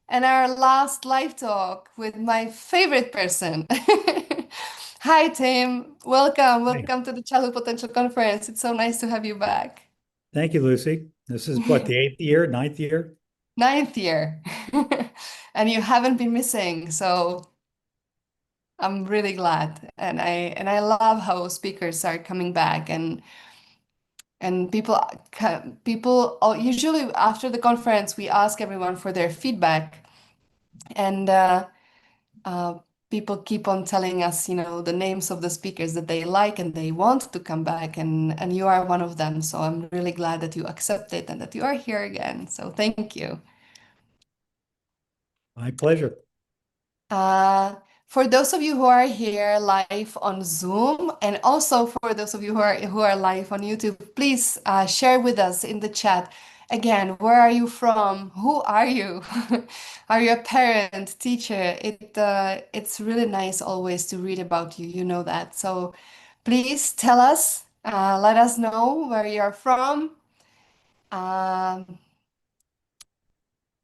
and our last live talk with my favorite person. Hi, Tim. Welcome. Hey, Welcome to the Childhood Potential Conference. It's so nice to have you back. thank you, Lucy. This is what, the eighth year, ninth year? Ninth year. And you haven't been missing, so I'm really glad. And I love how speakers are coming back and people usually after the conference we ask everyone for their feedback and uh, people keep on telling us, the names of the speakers that they like and they want to come back, and you are one of them. So I'm really glad that you accept it and that you are here again. So thank you. My pleasure. Uh, for those of you who are here live on Zoom, and also for those of you who are live on YouTube, please share with us in the chat. Again, where are you from? Who are you? Are you a parent, teacher? It's really nice always to read about you. You know that. So please tell us. Let us know where you're from. Um,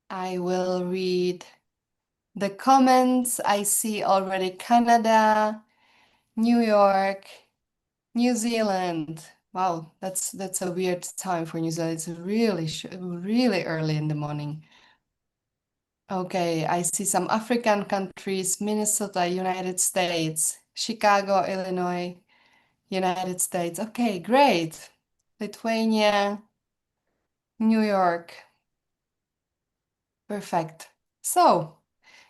I will read the comments. I see already Canada, New York, New Zealand. Wow, that's a weird time for New Zealand. It's really early in the morning. Okay, I see some African countries, Minnesota, United States, Chicago, Illinois, United States. Okay, great. Lithuania, New York. Perfect. So,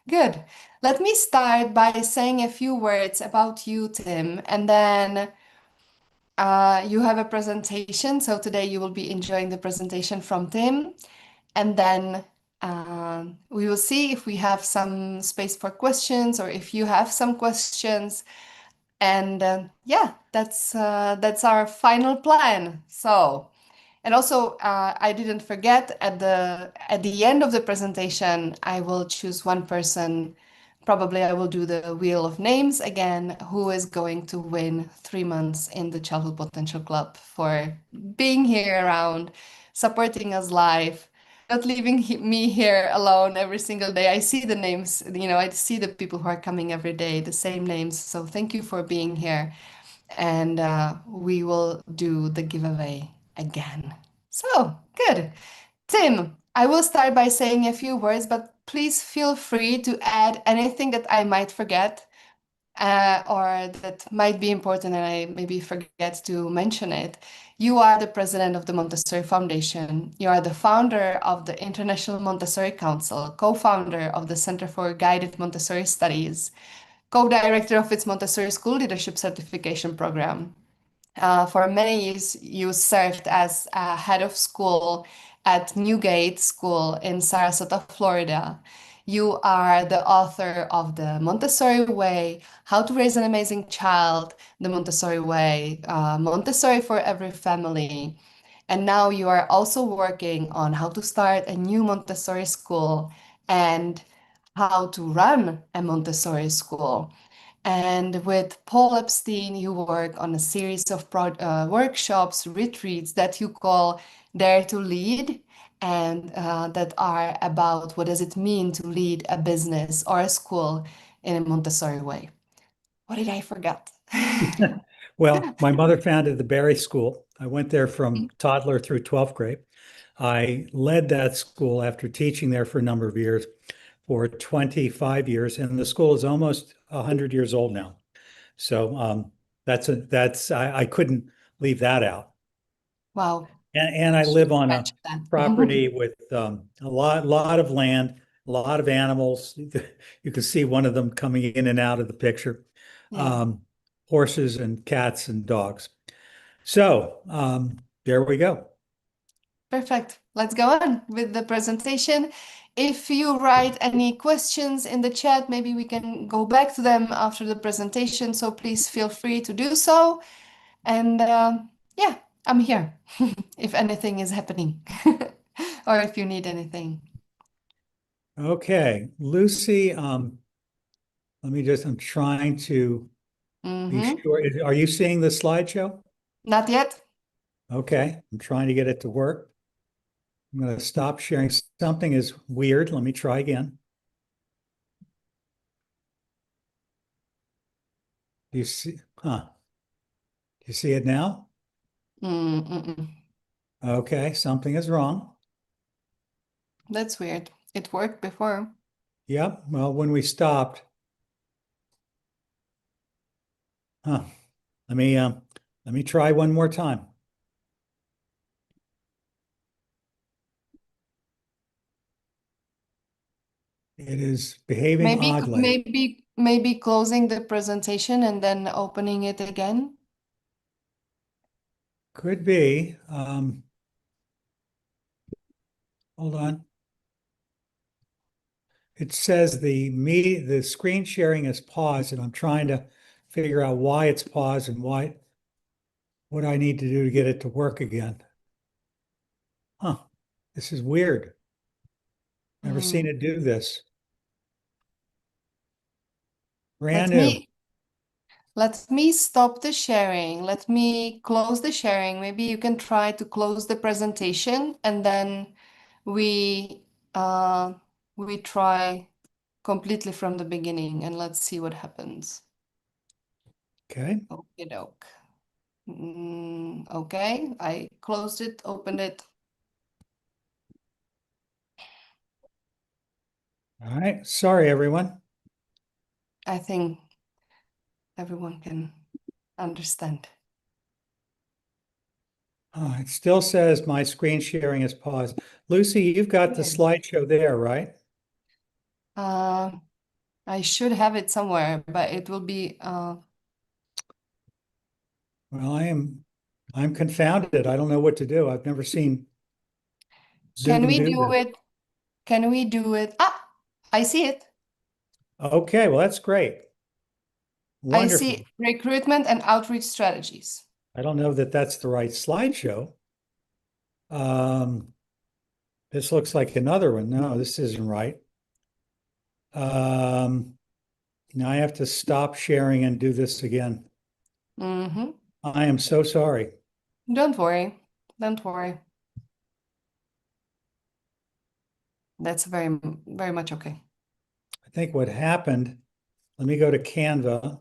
good. Let me start by saying a few words about you, Tim, and then you have a presentation. So today you will be enjoying the presentation from Tim, and then we will see if we have some space for questions or if you have some questions. And yeah, that's our final plan. So. And also, I didn't forget at the end of the presentation, I will choose one person. Probably I will do the wheel of names again, who is going to win 3 months in the Childhood Potential Club for being here around, supporting us live, not leaving me here alone every single day. I see the names, I see the people who are coming every day, the same names. So thank you for being here, and we will do the giveaway again. So, good. Tim, I will start by saying a few words, but please feel free to add anything that I might forget or that might be important and I maybe forget to mention it. You are the president of the Montessori Foundation. You are the founder of the International Montessori Council, co-founder of the Center for Guided Montessori Studies, co-director of its Montessori School Leadership Certification Program. For many years, you served as head of school at Newgate School in Sarasota, Florida. You are the author of The Montessori Way, How to Raise an Amazing Child, The Montessori Way, Montessori for Every Family. And now you are also working on how to start a new Montessori school and how to run a Montessori school. And with Paul Epstein, you work on a series of workshops, retreats that you call Dare to Lead, and that are about what does it mean to lead a business or a school in a Montessori way. What did I forget? Well, my mother founded the Berry School. I went there from toddler through 12th grade. I led that school after teaching there for a number of years, for 25 years, and the school is almost 100 years old now. So I couldn't leave that out. Wow, And I live huge on a stretch of that. property with a lot of land, a lot of animals. You can see one of them coming in and out of the picture. Yeah. Um, Horses and cats and dogs. So there we go. Perfect. Let's go on with the presentation. If you write any questions in the chat, maybe we can go back to them after the presentation. So please feel free to do so. And yeah, I'm here if anything is happening or if you need anything. Okay, Lucy. I'm trying to be Hmm. sure. Are you seeing the slideshow? Not yet. Okay, I'm trying to get it to work. I'm going to stop sharing. Something is weird. Let me try again. Do you see? Huh? Do you see it now? Mm-mm. Okay, something is wrong. That's weird. It worked before. Yep. Well, when we stopped, huh? Let me let me try one more time. It is behaving Maybe, oddly. maybe closing the presentation and then opening it again. Could be. Hold on. It says the screen sharing is paused, and I'm trying to figure out why it's paused and what I need to do to get it to work again. Huh. This is weird. Never seen Mm. it do this. Brand Let new. me let me stop the sharing. Let me close the sharing. Maybe you can try to close the presentation and then we uh we try completely from the beginning and let's see what happens. Okay. Okay, doke. Okay, I closed it, opened it. All right. Sorry, everyone. I think everyone can understand. It still says my screen sharing is paused. Lucy, you've got the Weird. slideshow there, right? Uh, I should have it somewhere, but it will be Well, I'm confounded. I don't know what to do. I've never seen can Zoom we do do this. it? Can we do it? Ah, I see it. Okay, well, that's great. I Wonderful. see recruitment and outreach strategies. I don't know that that's the right slideshow. Um, this looks like another one. No, this isn't right. Um, now I have to stop sharing and do this again. Mm-hmm. I am so sorry. Don't worry. Don't worry. That's very much okay. I think what happened, let me go to Canva.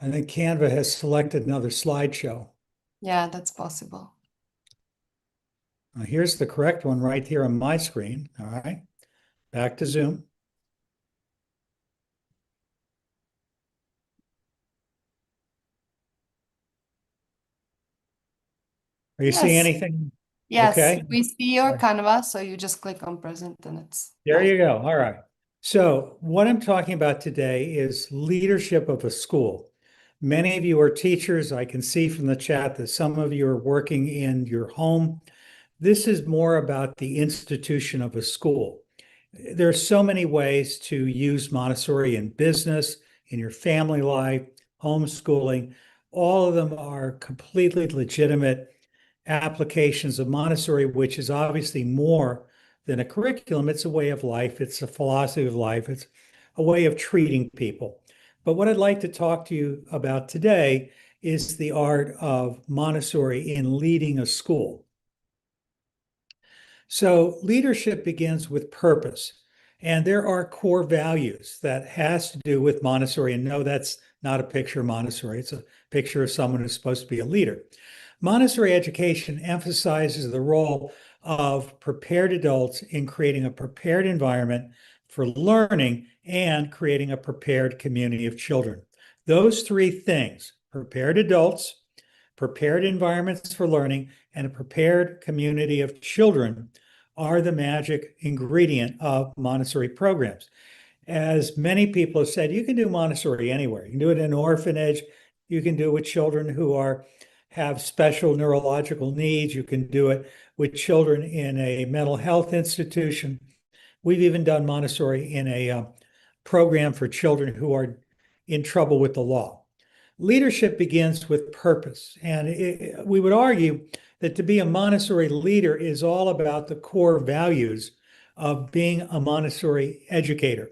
I think Canva has selected another slideshow. Yeah, that's possible. Now, here's the correct one right here on my screen. All right, back to Zoom. Are you seeing Yes. anything? Yes, Okay. we see your canvas, so you just click on present and it's There live. you go. All right. So, what I'm talking about today is leadership of a school. Many of you are teachers. I can see from the chat that some of you are working in your home. This is more about the institution of a school. There are so many ways to use Montessori in business, in your family life, homeschooling. All of them are completely legitimate applications of Montessori, which is obviously more than a curriculum. It's a way of life, it's a philosophy of life, it's a way of treating people. But what I'd like to talk to you about today is the art of Montessori in leading a school. So leadership begins with purpose. And there are core values that has to do with Montessori. And no, that's not a picture of Montessori. It's a picture of someone who's supposed to be a leader. Montessori education emphasizes the role of prepared adults in creating a prepared environment for learning and creating a prepared community of children. Those three things, prepared adults, prepared environments for learning, and a prepared community of children are the magic ingredient of Montessori programs. As many people have said, you can do Montessori anywhere. You can do it in an orphanage. You can do it with children who have special neurological needs. You can do it with children in a mental health institution. We've even done Montessori in a program for children who are in trouble with the law. Leadership begins with purpose. And we would argue that to be a Montessori leader is all about the core values of being a Montessori educator.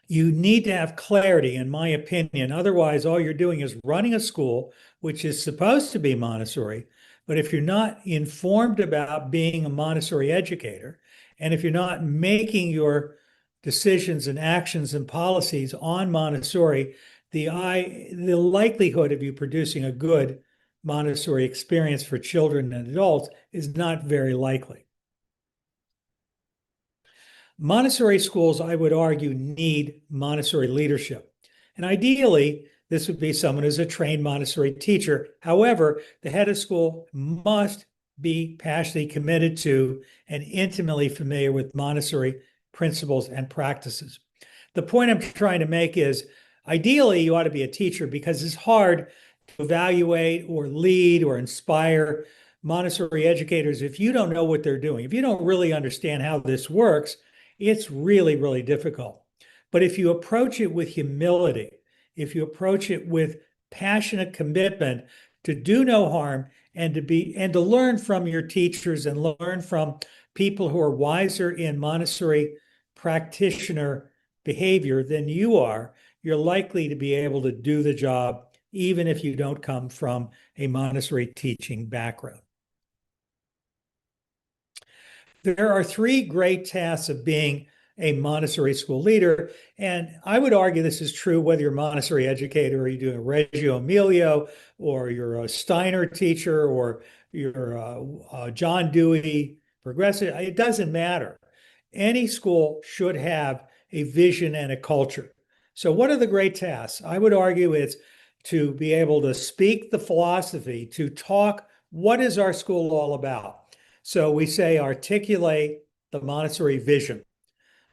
You need to have clarity, in my opinion. Otherwise, all you're doing is running a school, which is supposed to be Montessori, But if you're not informed about being a Montessori educator, and if you're not making your decisions and actions and policies on Montessori, the likelihood of you producing a good Montessori experience for children and adults is not very likely. Montessori schools, I would argue, need Montessori leadership. And ideally, this would be someone who's a trained Montessori teacher. However, the head of school must be passionately committed to and intimately familiar with Montessori principles and practices. The point I'm trying to make is ideally, you ought to be a teacher because it's hard to evaluate or lead or inspire Montessori educators if you don't know what they're doing. If you don't really understand how this works, it's really, really difficult. But if you approach it with humility, if you approach it with passionate commitment to do no harm and to learn from your teachers and learn from people who are wiser in Montessori practitioner behavior than you are, you're likely to be able to do the job even if you don't come from a Montessori teaching background. There are three great tasks of being a Montessori school leader, and I would argue this is true whether you're a Montessori educator or you're doing a Reggio Emilio or you're a Steiner teacher or you're a John Dewey progressive. It doesn't matter. Any school should have a vision and a culture. So what are the great tasks? I would argue it's to be able to speak the philosophy, to talk, what is our school all about? So we say articulate the Montessori vision.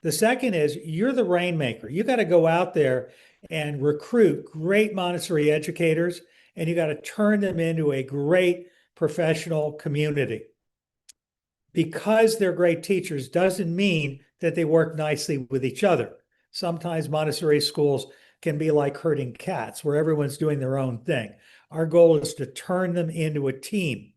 The second is you're the rainmaker. You got to go out there and recruit great Montessori educators, and you got to turn them into a great professional community. Because they're great teachers doesn't mean that they work nicely with each other. Sometimes Montessori schools can be like herding cats where everyone's doing their own thing. Our goal is to turn them into a team.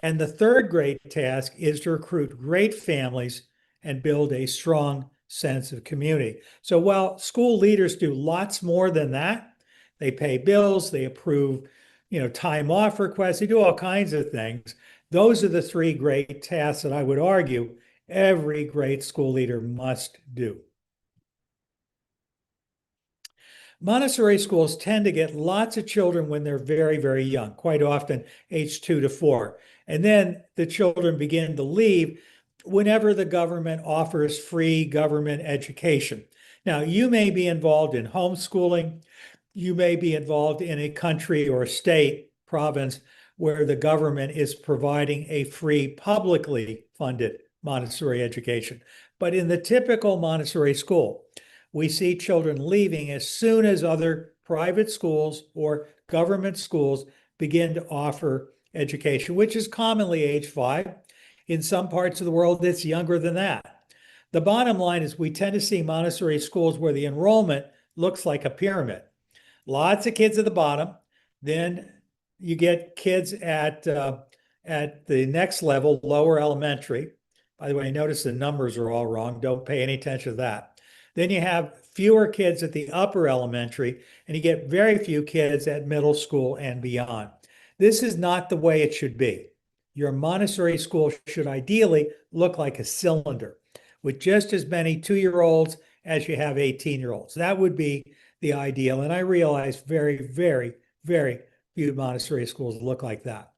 And the third great task is to recruit great families and build a strong sense of community. So while school leaders do lots more than that, they pay bills, they approve, time off requests, they do all kinds of things. Those are the three great tasks that I would argue every great school leader must do. Montessori schools tend to get lots of children when they're very, very young, quite often age 2 to 4. And then the children begin to leave whenever the government offers free government education. Now, you may be involved in homeschooling. You may be involved in a country or state, province, where the government is providing a free, publicly funded Montessori education. But in the typical Montessori school, we see children leaving as soon as other private schools or government schools begin to offer education, which is commonly age 5. In some parts of the world, it's younger than that. The bottom line is we tend to see Montessori schools where the enrollment looks like a pyramid. Lots of kids at the bottom. Then you get kids at the next level, lower elementary. By the way, notice the numbers are all wrong. Don't pay any attention to that. Then you have fewer kids at the upper elementary, and you get very few kids at middle school and beyond. This is not the way it should be. Your Montessori school should ideally look like a cylinder with just as many 2-year-olds as you have 18-year-olds. That would be the ideal. And I realize very, very, very few Montessori schools look like that.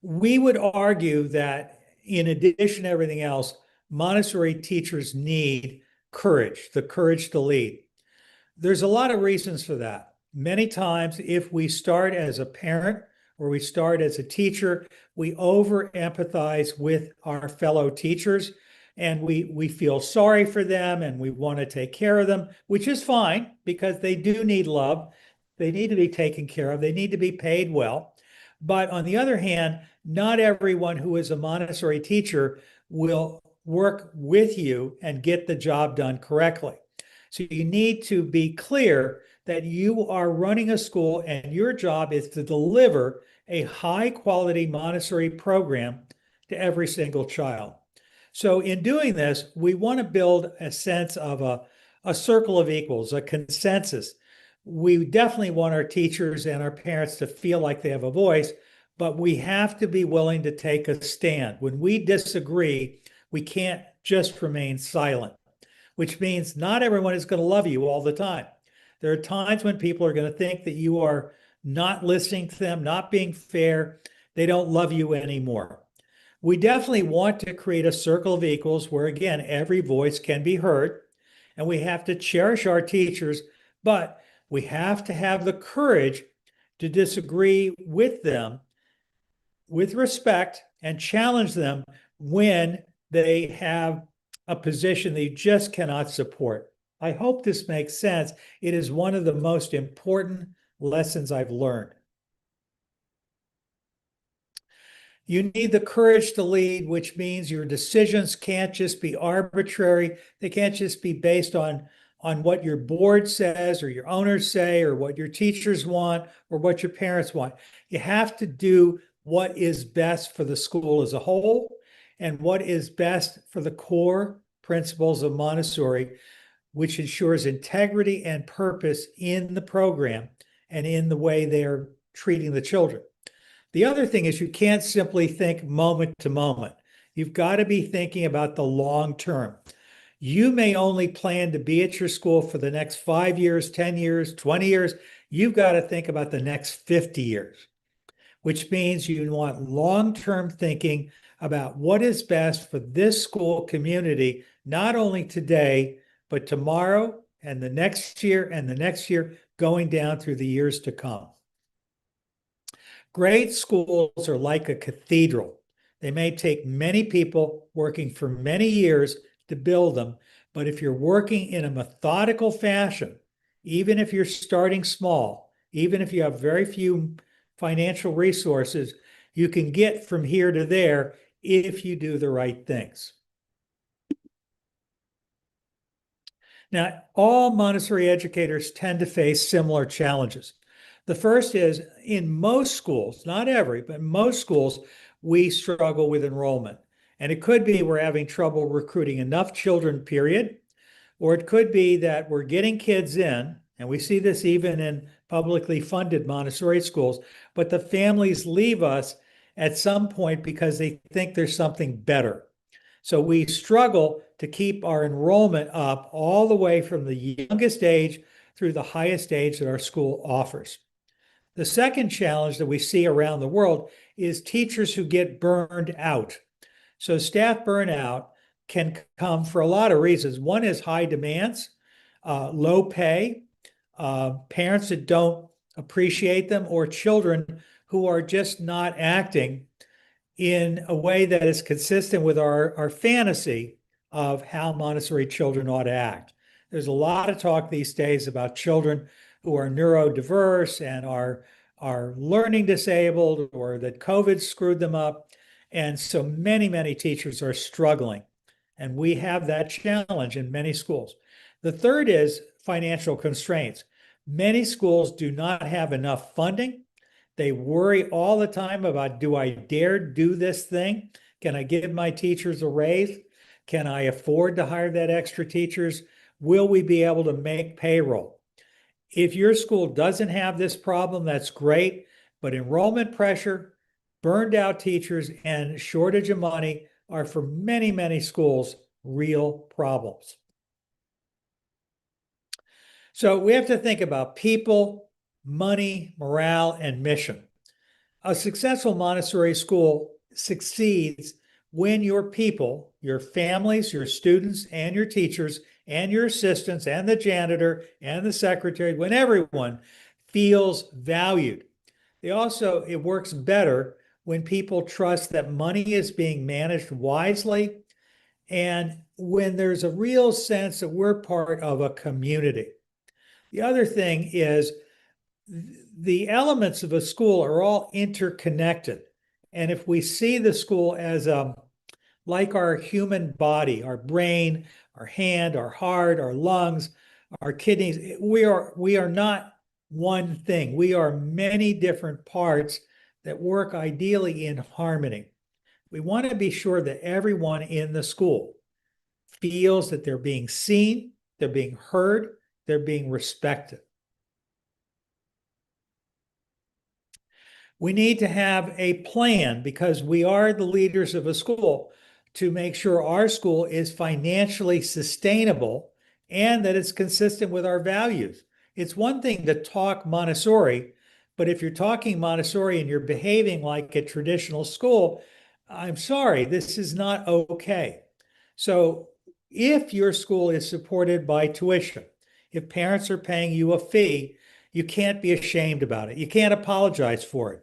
We would argue that in addition to everything else, Montessori teachers need courage, the courage to lead. There's a lot of reasons for that. Many times, if we start as a parent or we start as a teacher, we over empathize with our fellow teachers and we feel sorry for them and we want to take care of them, which is fine because they do need love. They need to be taken care of. They need to be paid well. But on the other hand, not everyone who is a Montessori teacher will work with you and get the job done correctly. So you need to be clear that you are running a school and your job is to deliver a high quality Montessori program to every single child. So in doing this, we want to build a sense of a circle of equals, a consensus. We definitely want our teachers and our parents to feel like they have a voice, but we have to be willing to take a stand. When we disagree, we can't just remain silent, which means not everyone is going to love you all the time. There are times when people are going to think that you are not listening to them, not being fair. They don't love you anymore. We definitely want to create a circle of equals where, again, every voice can be heard. And we have to cherish our teachers, but we have to have the courage to disagree with them with respect and challenge them when they have a position that you just cannot support. I hope this makes sense. It is one of the most important lessons I've learned. You need the courage to lead, which means your decisions can't just be arbitrary. They can't just be based on what your board says or your owners say or what your teachers want or what your parents want. You have to do what is best for the school as a whole and what is best for the core principles of Montessori, which ensures integrity and purpose in the program and in the way they're treating the children. The other thing is you can't simply think moment to moment. You've got to be thinking about the long term. You may only plan to be at your school for the next 5 years, 10 years, 20 years. You've got to think about the next 50 years, which means you want long-term thinking about what is best for this school community, not only today, but tomorrow and the next year and the next year, going down through the years to come. Great schools are like a cathedral. They may take many people working for many years to build them, but if you're working in a methodical fashion, even if you're starting small, even if you have very few financial resources, you can get from here to there if you do the right things. Now, all Montessori educators tend to face similar challenges. The first is in most schools, not every, but most schools, we struggle with enrollment. And it could be we're having trouble recruiting enough children, period. Or it could be that we're getting kids in, and we see this even in publicly funded Montessori schools, but the families leave us at some point because they think there's something better. So we struggle to keep our enrollment up all the way from the youngest age through the highest age that our school offers. The second challenge that we see around the world is teachers who get burned out. So staff burnout can come for a lot of reasons. One is high demands, low pay, parents that don't appreciate them, or children who are just not acting in a way that is consistent with our fantasy of how Montessori children ought to act. There's a lot of talk these days about children who are neurodiverse and are learning disabled, or that COVID screwed them up. And so many teachers are struggling. And we have that challenge in many schools. The third is financial constraints. Many schools do not have enough funding. They worry all the time about, do I dare do this thing? Can I give my teachers a raise? Can I afford to hire that extra teachers? Will we be able to make payroll? If your school doesn't have this problem, that's great, but enrollment pressure, burned out teachers, and shortage of money are for many schools real problems. So we have to think about people, money, morale, and mission. A successful Montessori school succeeds when your people, your families, your students, and your teachers, and your assistants, and the janitor, and the secretary, when everyone feels valued. It works better when people trust that money is being managed wisely, and when there's a real sense that we're part of a community. The other thing is the elements of a school are all interconnected. And if we see the school as like our human body, our brain, our hand, our heart, our lungs, our kidneys, we are not one thing. We are many different parts that work ideally in harmony. We want to be sure that everyone in the school feels that they're being seen, they're being heard, they're being respected. We need to have a plan because we are the leaders of a school to make sure our school is financially sustainable and that it's consistent with our values. It's one thing to talk Montessori, but if you're talking Montessori and you're behaving like a traditional school, I'm sorry, this is not okay. So if your school is supported by tuition, if parents are paying you a fee, you can't be ashamed about it. You can't apologize for it.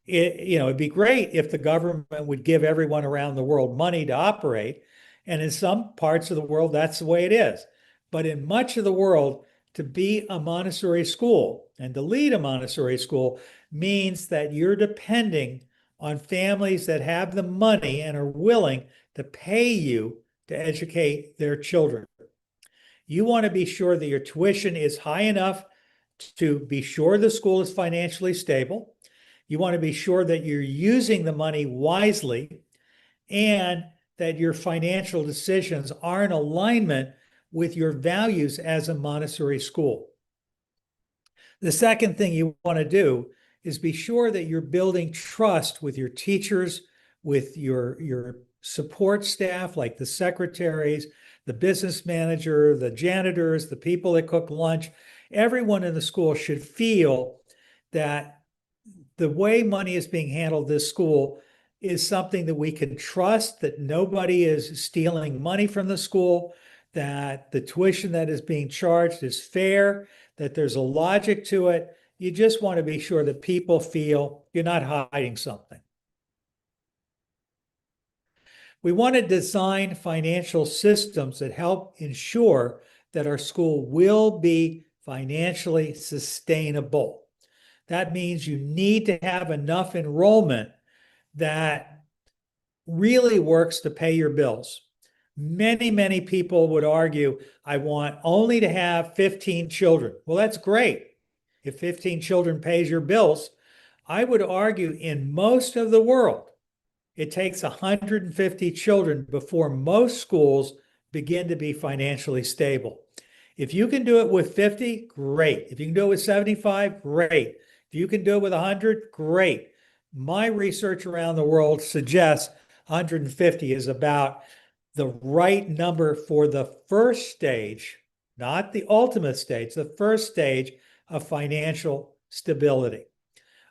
It'd be great if the government would give everyone around the world money to operate. And in some parts of the world, that's the way it is. But in much of the world, to be a Montessori school and to lead a Montessori school means that you're depending on families that have the money and are willing to pay you to educate their children. You want to be sure that your tuition is high enough to be sure the school is financially stable. You want to be sure that you're using the money wisely and that your financial decisions are in alignment with your values as a Montessori school. The second thing you want to do is be sure that you're building trust with your teachers, with your support staff, like the secretaries, the business manager, the janitors, the people that cook lunch. Everyone in the school should feel that the way money is being handled this school is something that we can trust, that nobody is stealing money from the school, that the tuition that is being charged is fair, that there's a logic to it. You just want to be sure that people feel you're not hiding something. We want to design financial systems that help ensure that our school will be financially sustainable. That means you need to have enough enrollment that really works to pay your bills. Many, many people would argue, I want only to have 15 children. Well, that's great. If 15 children pays your bills, I would argue in most of the world, it takes 150 children before most schools begin to be financially stable. If you can do it with 50, great. If you can do it with 75, great. If you can do it with 100, great. My research around the world suggests 150 is about the right number for the first stage, not the ultimate stage, the first stage of financial stability.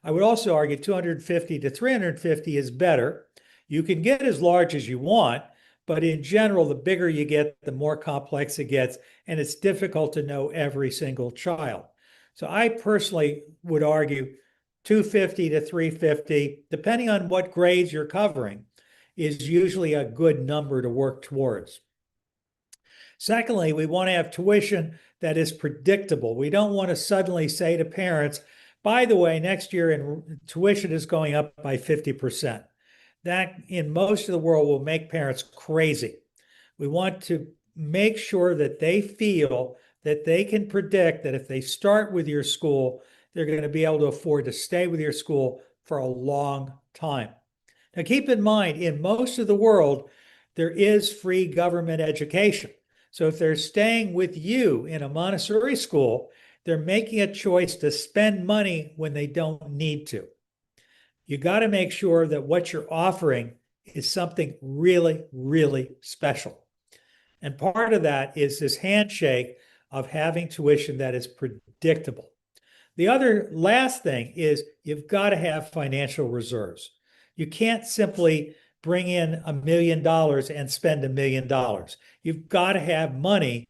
I would also argue 250 to 350 is better. You can get as large as you want, but in general, the bigger you get, the more complex it gets, and it's difficult to know every single child. So I personally would argue 250 to 350, depending on what grades you're covering, is usually a good number to work towards. Secondly, we want to have tuition that is predictable. We don't want to suddenly say to parents, by the way, next year tuition is going up by 50%. That in most of the world will make parents crazy. We want to make sure that they feel that they can predict that if they start with your school, they're going to be able to afford to stay with your school for a long time. Now, keep in mind, in most of the world, there is free government education. So if they're staying with you in a Montessori school, they're making a choice to spend money when they don't need to. You got to make sure that what you're offering is something really, really special. And part of that is this handshake of having tuition that is predictable. The other last thing is you've got to have financial reserves. You can't simply bring in $1 million and spend $1 million. You've got to have money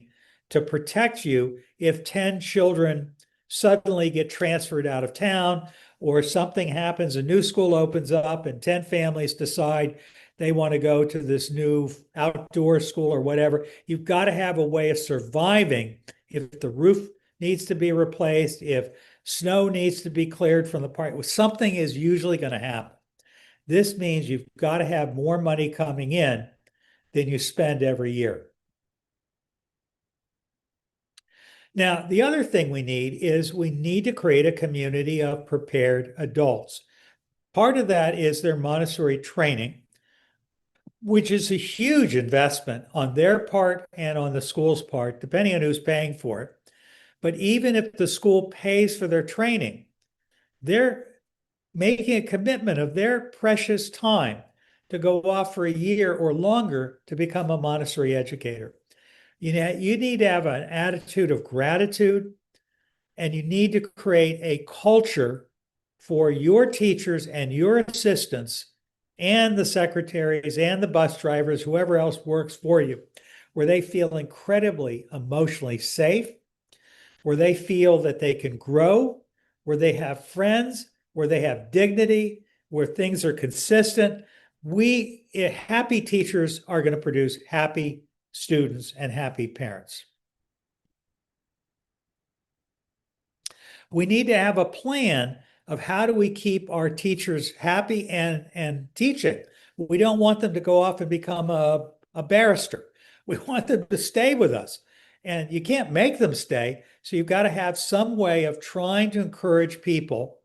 to protect you if 10 children suddenly get transferred out of town or something happens, a new school opens up and 10 families decide they want to go to this new outdoor school or whatever. You've got to have a way of surviving if the roof needs to be replaced, if snow needs to be cleared from the park. Something is usually going to happen. This means you've got to have more money coming in than you spend every year. Now, the other thing we need is we need to create a community of prepared adults. Part of that is their Montessori training, which is a huge investment on their part and on the school's part, depending on who's paying for it. But even if the school pays for their training, they're making a commitment of their precious time to go off for a year or longer to become a Montessori educator. You need to have an attitude of gratitude, and you need to create a culture for your teachers and your assistants and the secretaries and the bus drivers, whoever else works for you, where they feel incredibly emotionally safe, where they feel that they can grow, where they have friends, where they have dignity, where things are consistent. Happy teachers are going to produce happy students and happy parents. We need to have a plan of how do we keep our teachers happy and teaching. We don't want them to go off and become a barrister. We want them to stay with us. And you can't make them stay. So you've got to have some way of trying to encourage people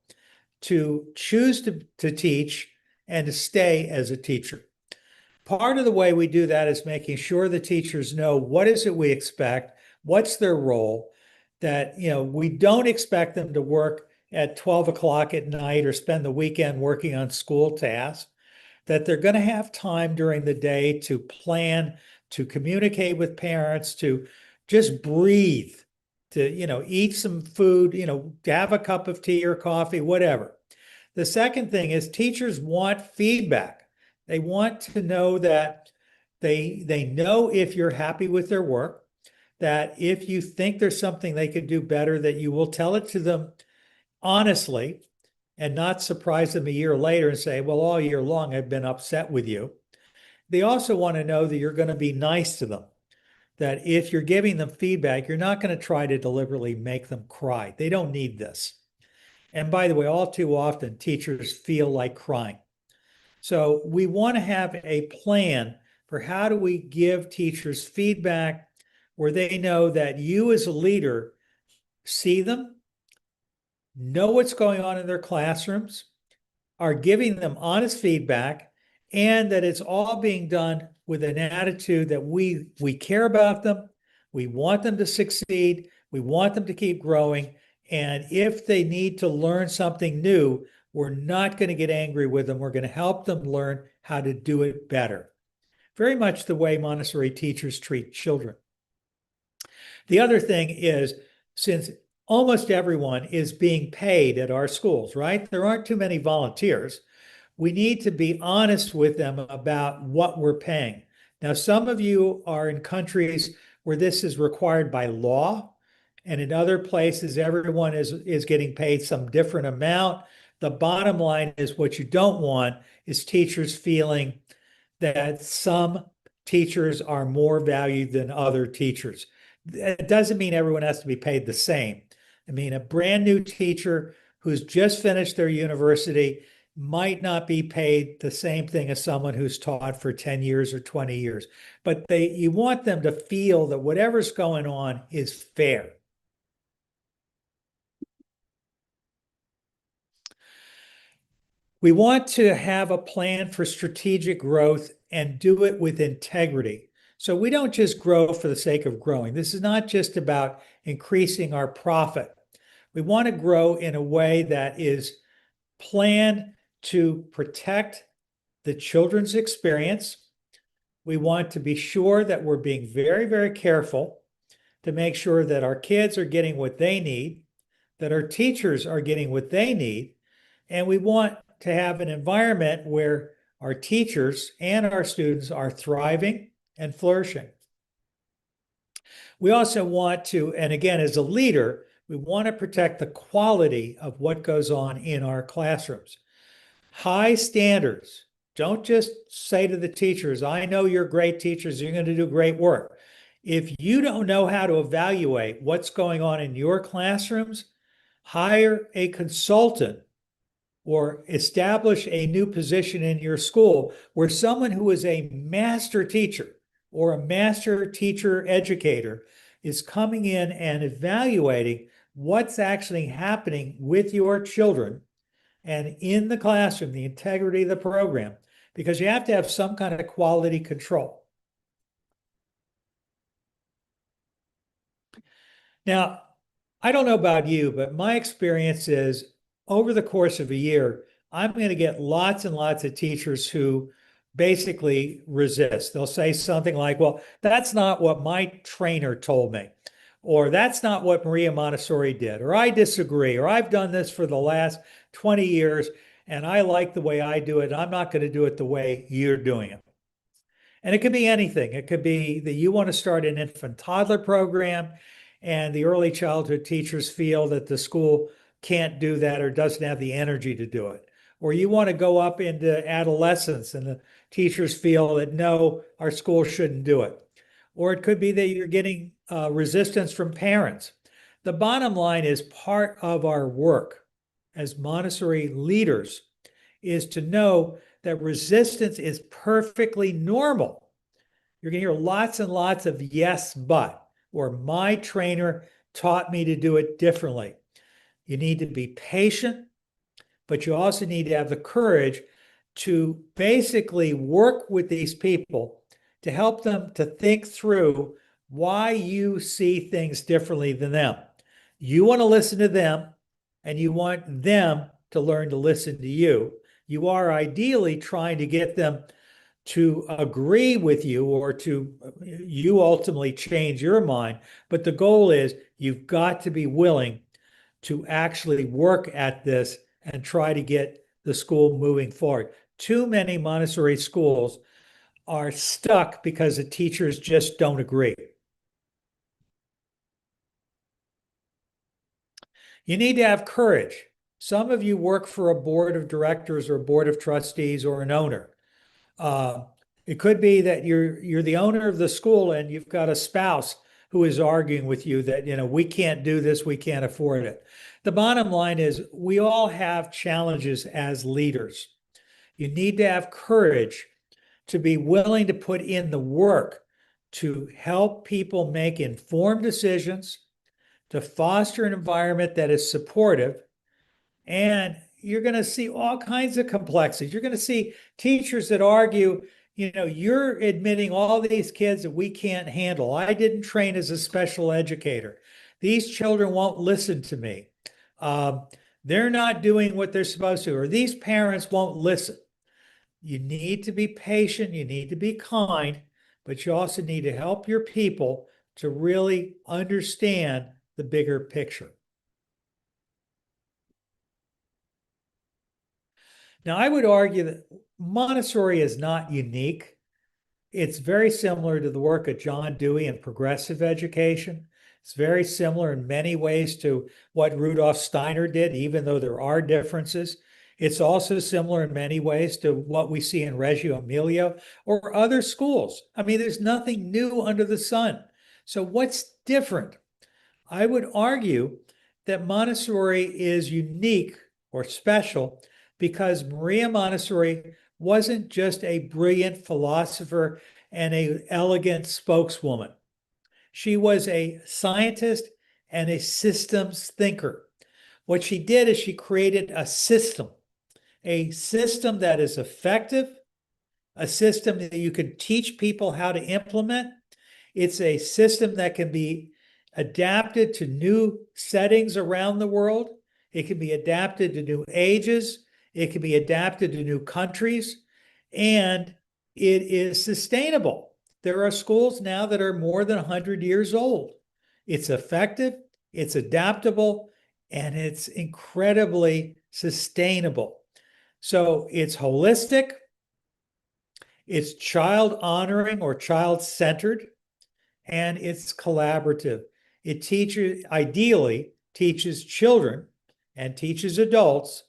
to choose to teach and to stay as a teacher. Part of the way we do that is making sure the teachers know what is it we expect, what's their role, that we don't expect them to work at 12 o'clock at night or spend the weekend working on school tasks, that they're going to have time during the day to plan, to communicate with parents, to just breathe, to eat some food, to have a cup of tea or coffee, whatever. The second thing is teachers want feedback. They want to know that they know if you're happy with their work, that if you think there's something they could do better, that you will tell it to them honestly and not surprise them a year later and say, well, all year long I've been upset with you. They also want to know that you're going to be nice to them, that if you're giving them feedback, you're not going to try to deliberately make them cry. They don't need this. And by the way, all too often, teachers feel like crying. So we want to have a plan for how do we give teachers feedback where they know that you as a leader see them, know what's going on in their classrooms, are giving them honest feedback, and that it's all being done with an attitude that we care about them, we want them to succeed, we want them to keep growing, and if they need to learn something new, we're not going to get angry with them. We're going to help them learn how to do it better. Very much the way Montessori teachers treat children. The other thing is, since almost everyone is being paid at our schools, right? There aren't too many volunteers. We need to be honest with them about what we're paying. Now, some of you are in countries where this is required by law, and in other places, everyone is getting paid some different amount. The bottom line is what you don't want is teachers feeling that some teachers are more valued than other teachers. It doesn't mean everyone has to be paid the same. I mean, a brand new teacher who's just finished their university might not be paid the same thing as someone who's taught for 10 years or 20 years. But you want them to feel that whatever's going on is fair. We want to have a plan for strategic growth and do it with integrity. So we don't just grow for the sake of growing. This is not just about increasing our profit. We want to grow in a way that is planned to protect the children's experience. We want to be sure that we're being very, very careful to make sure that our kids are getting what they need, that our teachers are getting what they need, and we want to have an environment where our teachers and our students are thriving and flourishing. We also want to, and again, as a leader, we want to protect the quality of what goes on in our classrooms. High standards. Don't just say to the teachers, I know you're great teachers, you're going to do great work. If you don't know how to evaluate what's going on in your classrooms, hire a consultant or establish a new position in your school where someone who is a master teacher or a master teacher educator is coming in and evaluating what's actually happening with your children and in the classroom, the integrity of the program, because you have to have some kind of quality control. Now, I don't know about you, but my experience is over the course of a year, I'm going to get lots and lots of teachers who basically resist. They'll say something like, well, that's not what my trainer told me, or that's not what Maria Montessori did, or I disagree, or I've done this for the last 20 years and I like the way I do it. I'm not going to do it the way you're doing it. And it could be anything. It could be that you want to start an infant toddler program, and the early childhood teachers feel that the school can't do that or doesn't have the energy to do it. Or you want to go up into adolescence, and the teachers feel that no, our school shouldn't do it. Or it could be that you're getting resistance from parents. The bottom line is part of our work as Montessori leaders is to know that resistance is perfectly normal. You're going to hear lots and lots of yes, but, or my trainer taught me to do it differently. You need to be patient, but you also need to have the courage to basically work with these people to help them to think through why you see things differently than them. You want to listen to them, and you want them to learn to listen to you. You are ideally trying to get them to agree with you or to you ultimately change your mind. But the goal is you've got to be willing to actually work at this and try to get the school moving forward. Too many Montessori schools are stuck because the teachers just don't agree. You need to have courage. Some of you work for a board of directors or a board of trustees or an owner. Uh, it could be that you're the owner of the school and you've got a spouse who is arguing with you that, we can't do this, we can't afford it. The bottom line is we all have challenges as leaders. You need to have courage to be willing to put in the work to help people make informed decisions, to foster an environment that is supportive, and you're going to see all kinds of complexities. You're going to see teachers that argue, you're admitting all these kids that we can't handle. I didn't train as a special educator. These children won't listen to me. Um, they're not doing what they're supposed to, or these parents won't listen. You need to be patient. You need to be kind, but you also need to help your people to really understand the bigger picture. Now, I would argue that Montessori is not unique. It's very similar to the work of John Dewey in progressive education. It's very similar in many ways to what Rudolf Steiner did, even though there are differences. It's also similar in many ways to what we see in Reggio Emilia or other schools. I mean, there's nothing new under the sun. So what's different? I would argue that Montessori is unique or special because Maria Montessori wasn't just a brilliant philosopher and an elegant spokeswoman. She was a scientist and a systems thinker. What she did is she created a system that is effective, a system that you could teach people how to implement. It's a system that can be adapted to new settings around the world. It can be adapted to new ages. It can be adapted to new countries. And it is sustainable. There are schools now that are more than 100 years old. It's effective, it's adaptable, and it's incredibly sustainable. So it's holistic, it's child honoring or child centered, and it's collaborative. It ideally teaches children and teaches adults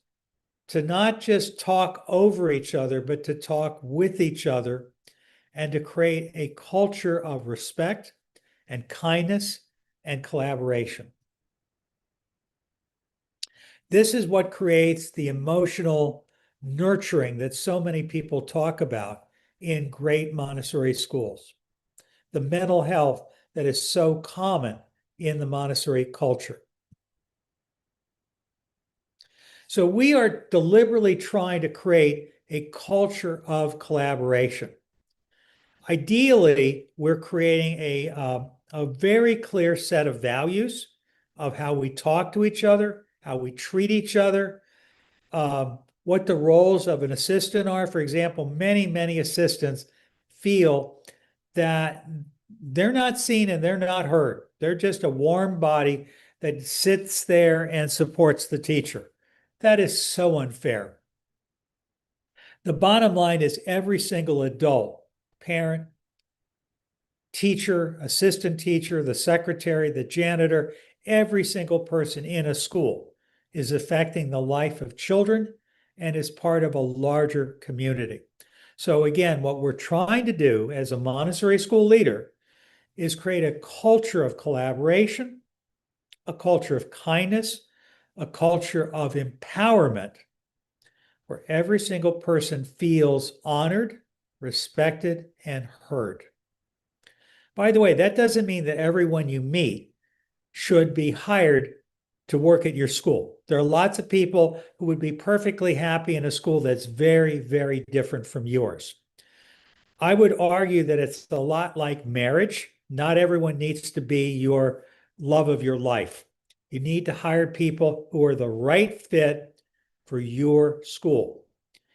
to not just talk over each other, but to talk with each other and to create a culture of respect and kindness and collaboration. This is what creates the emotional nurturing that so many people talk about in great Montessori schools, the mental health that is so common in the Montessori culture. So we are deliberately trying to create a culture of collaboration. Ideally, we're creating a very clear set of values of how we talk to each other, how we treat each other. what the roles of an assistant are. For example, many assistants feel that they're not seen and they're not heard. They're just a warm body that sits there and supports the teacher. That is so unfair. The bottom line is every single adult, parent, teacher, assistant teacher, the secretary, the janitor, every single person in a school is affecting the life of children and is part of a larger community. So again, what we're trying to do as a Montessori school leader is create a culture of collaboration, a culture of kindness, a culture of empowerment, where every single person feels honored, respected, and heard. By the way, that doesn't mean that everyone you meet should be hired to work at your school. There are lots of people who would be perfectly happy in a school that's very different from yours. I would argue that it's a lot like marriage. Not everyone needs to be your love of your life. You need to hire people who are the right fit for your school.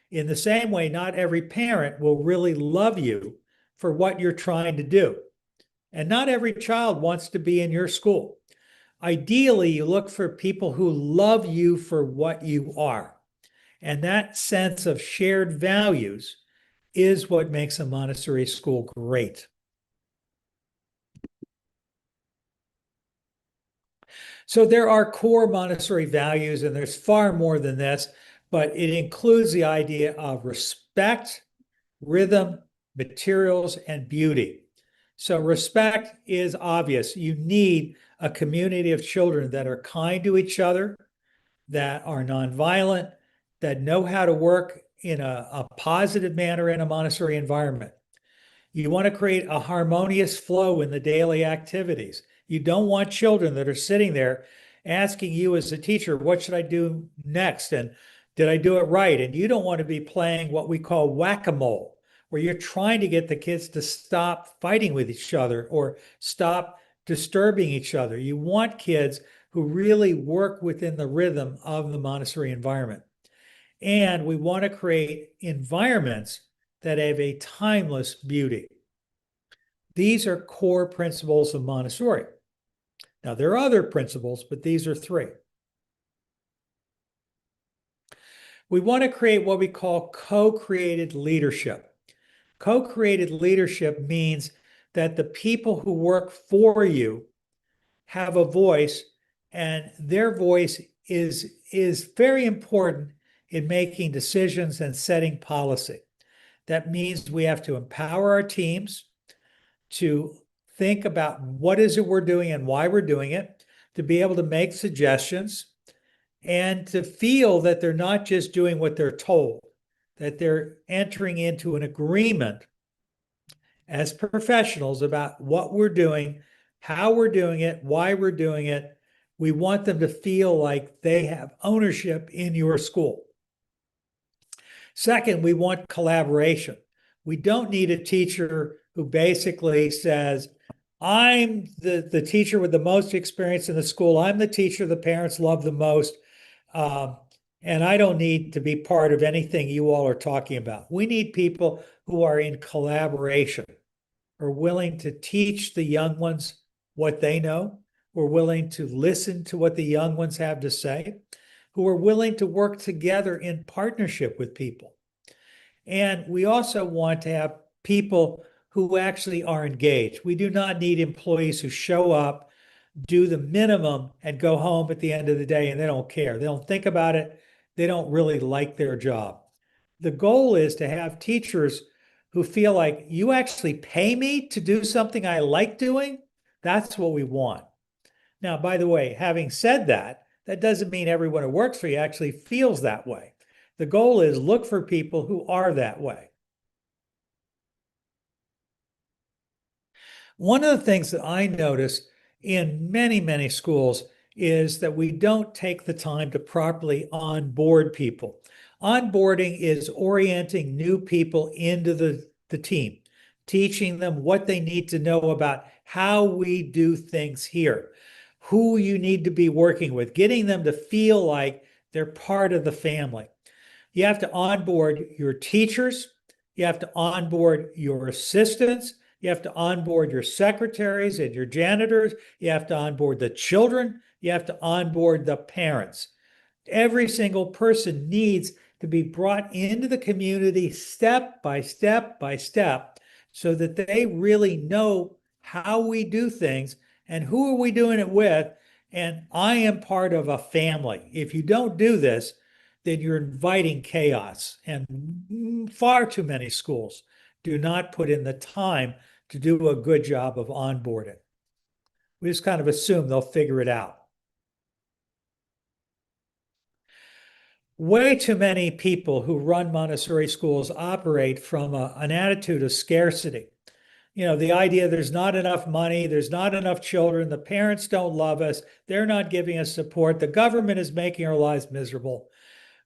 In the same way, not every parent will really love you for what you're trying to do. And not every child wants to be in your school. Ideally, you look for people who love you for what you are. And that sense of shared values is what makes a Montessori school great. So there are core Montessori values, and there's far more than this, but it includes the idea of respect, rhythm, materials, and beauty. So respect is obvious. You need a community of children that are kind to each other, that are nonviolent, that know how to work in a positive manner in a Montessori environment. You want to create a harmonious flow in the daily activities. You don't want children that are sitting there asking you as a teacher, what should I do next? And did I do it right? And you don't want to be playing what we call whack-a-mole, where you're trying to get the kids to stop fighting with each other or stop disturbing each other. You want kids who really work within the rhythm of the Montessori environment. And we want to create environments that have a timeless beauty. These are core principles of Montessori. Now, there are other principles, but these are three. We want to create what we call co-created leadership. Co-created leadership means that the people who work for you have a voice, and their voice is very important in making decisions and setting policy. That means we have to empower our teams to think about what is it we're doing and why we're doing it, to be able to make suggestions, and to feel that they're not just doing what they're told, that they're entering into an agreement as professionals about what we're doing, how we're doing it, why we're doing it. We want them to feel like they have ownership in your school. Second, we want collaboration. We don't need a teacher who basically says, I'm the teacher with the most experience in the school. I'm the teacher the parents love the most. And I don't need to be part of anything you all are talking about. We need people who are in collaboration, are willing to teach the young ones what they know, who are willing to listen to what the young ones have to say, who are willing to work together in partnership with people. And we also want to have people who actually are engaged. We do not need employees who show up, do the minimum, and go home at the end of the day and they don't care. They don't think about it. They don't really like their job. The goal is to have teachers who feel like you actually pay me to do something I like doing. That's what we want. Now, by the way, having said that, that doesn't mean everyone who works for you actually feels that way. The goal is look for people who are that way. One of the things that I notice in many schools is that we don't take the time to properly onboard people. Onboarding is orienting new people into the team, teaching them what they need to know about how we do things here, who you need to be working with, getting them to feel like they're part of the family. You have to onboard your teachers. You have to onboard your assistants. You have to onboard your secretaries and your janitors. You have to onboard the children. You have to onboard the parents. Every single person needs to be brought into the community step by step by step so that they really know how we do things and who are we doing it with. And I am part of a family. If you don't do this, then you're inviting chaos. And far too many schools do not put in the time to do a good job of onboarding. We just kind of assume they'll figure it out. Way too many people who run Montessori schools operate from an attitude of scarcity. The idea there's not enough money, there's not enough children, the parents don't love us, they're not giving us support, the government is making our lives miserable.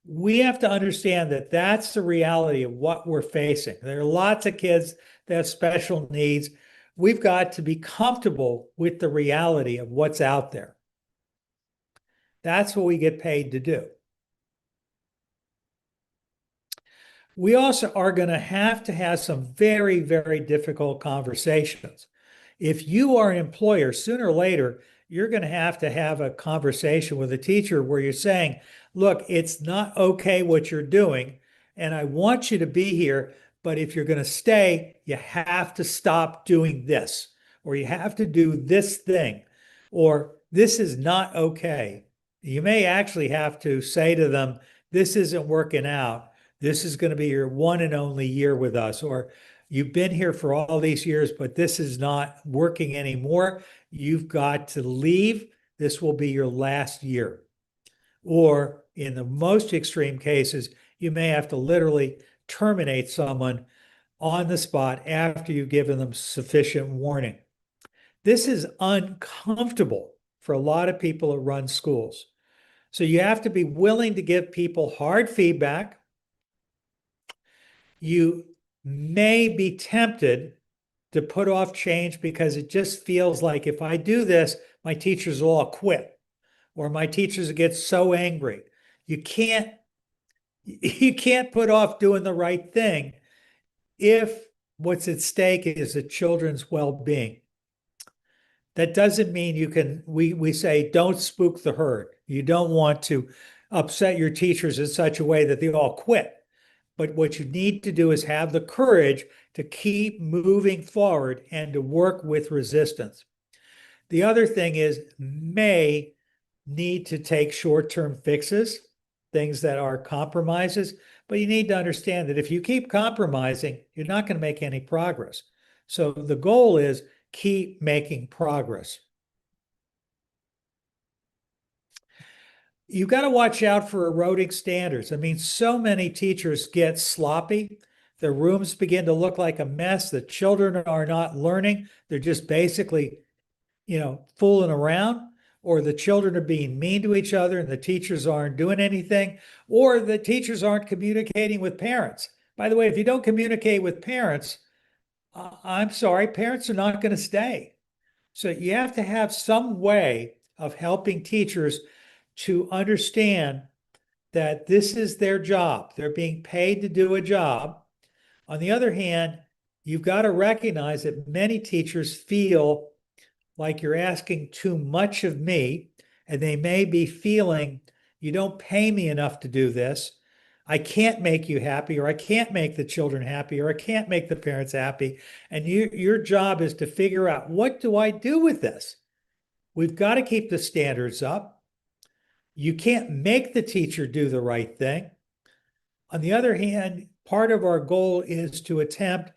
We have to understand that that's the reality of what we're facing. There are lots of kids that have special needs. We've got to be comfortable with the reality of what's out there. That's what we get paid to do. We also are going to have some very, very difficult conversations. If you are an employer, sooner or later, you're going to have a conversation with a teacher where you're saying, look, it's not okay what you're doing, and I want you to be here, but if you're going to stay, you have to stop doing this, or you have to do this thing, or this is not okay. You may actually have to say to them, this isn't working out. This is going to be your one and only year with us, or you've been here for all these years, but this is not working anymore. You've got to leave. This will be your last year. Or in the most extreme cases, you may have to literally terminate someone on the spot after you've given them sufficient warning. This is uncomfortable for a lot of people who run schools. So you have to be willing to give people hard feedback. You may be tempted to put off change because it just feels like if I do this, my teachers will all quit, or my teachers get so angry. You can't put off doing the right thing if what's at stake is the children's well-being. That doesn't mean we say don't spook the herd. You don't want to upset your teachers in such a way that they all quit. But what you need to do is have the courage to keep moving forward and to work with resistance. The other thing is may need to take short-term fixes, things that are compromises, but you need to understand that if you keep compromising, you're not going to make any progress. So the goal is keep making progress. You've got to watch out for eroding standards. I mean, so many teachers get sloppy. The rooms begin to look like a mess. The children are not learning. They're just basically, fooling around, or the children are being mean to each other and the teachers aren't doing anything, or the teachers aren't communicating with parents. By the way, if you don't communicate with parents, I'm sorry, parents are not going to stay. So you have to have some way of helping teachers to understand that this is their job. They're being paid to do a job. On the other hand, you've got to recognize that many teachers feel like you're asking too much of me, and they may be feeling you don't pay me enough to do this. I can't make you happy, or I can't make the children happy, or I can't make the parents happy. And your job is to figure out, what do I do with this? We've got to keep the standards up. You can't make the teacher do the right thing. On the other hand, part of our goal is to attempt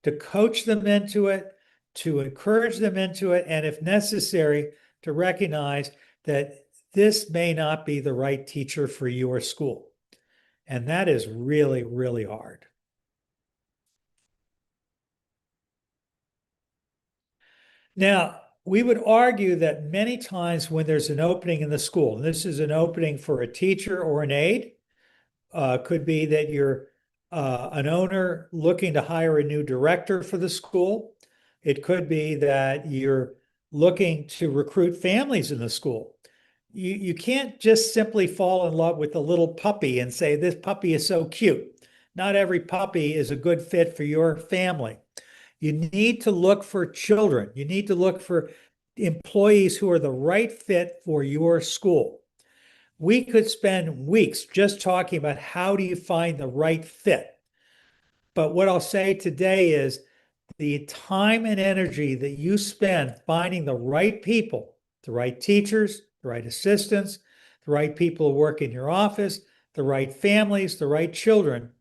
to coach them into it, to encourage them into it, and if necessary, to recognize that this may not be the right teacher for your school. And that is really, really hard. Now, we would argue that many times when there's an opening in the school, and this is an opening for a teacher or an aide, could be that you're an owner looking to hire a new director for the school. It could be that you're looking to recruit families in the school. you can't just simply fall in love with a little puppy and say, this puppy is so cute. Not every puppy is a good fit for your family. You need to look for children. You need to look for employees who are the right fit for your school. We could spend weeks just talking about how do you find the right fit. But what I'll say today is the time and energy that you spend finding the right people, the right teachers, the right assistants, the right people who work in your office, the right families, the right children,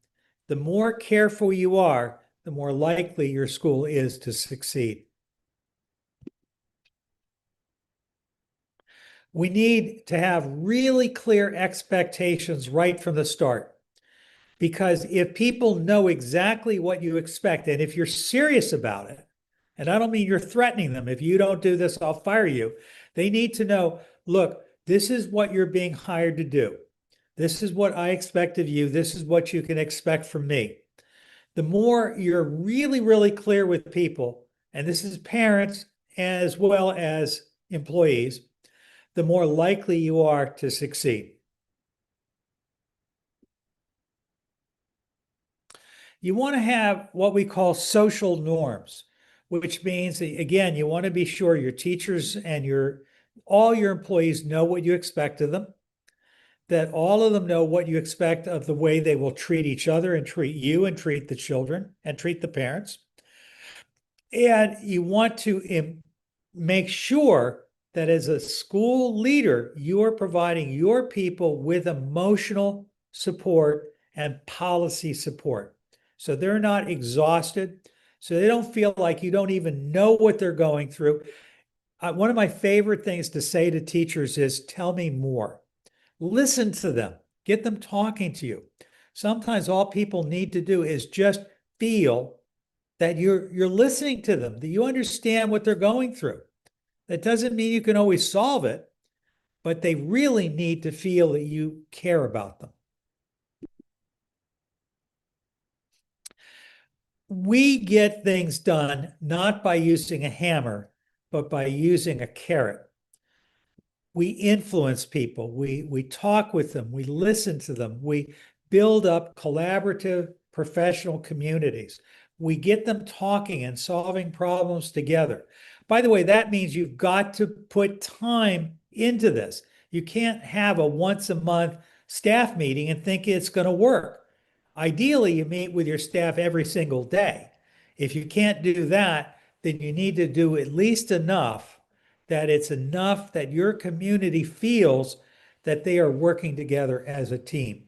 the more careful you are, the more likely your school is to succeed. We need to have really clear expectations right from the start. Because if people know exactly what you expect, and if you're serious about it, and I don't mean you're threatening them, if you don't do this, I'll fire you. They need to know, look, this is what you're being hired to do. This is what I expect of you. This is what you can expect from me. The more you're really, really clear with people, and this is parents as well as employees, the more likely you are to succeed. You want to have what we call social norms, which means that, again, you want to be sure your teachers and all your employees know what you expect of them, that all of them know what you expect of the way they will treat each other and treat you and treat the children and treat the parents. And you want to make sure that as a school leader, you are providing your people with emotional support and policy support. So they're not exhausted. So they don't feel like you don't even know what they're going through. One of my favorite things to say to teachers is, tell me more. Listen to them, get them talking to you. Sometimes all people need to do is just feel that you're listening to them, that you understand what they're going through. That doesn't mean you can always solve it, but they really need to feel that you care about them. We get things done not by using a hammer, but by using a carrot. We influence people, we talk with them, we listen to them, we build up collaborative professional communities. We get them talking and solving problems together. By the way, that means you've got to put time into this. You can't have a once a month staff meeting and think it's going to work. Ideally, you meet with your staff every single day. If you can't do that, then you need to do at least enough that it's enough that your community feels that they are working together as a team.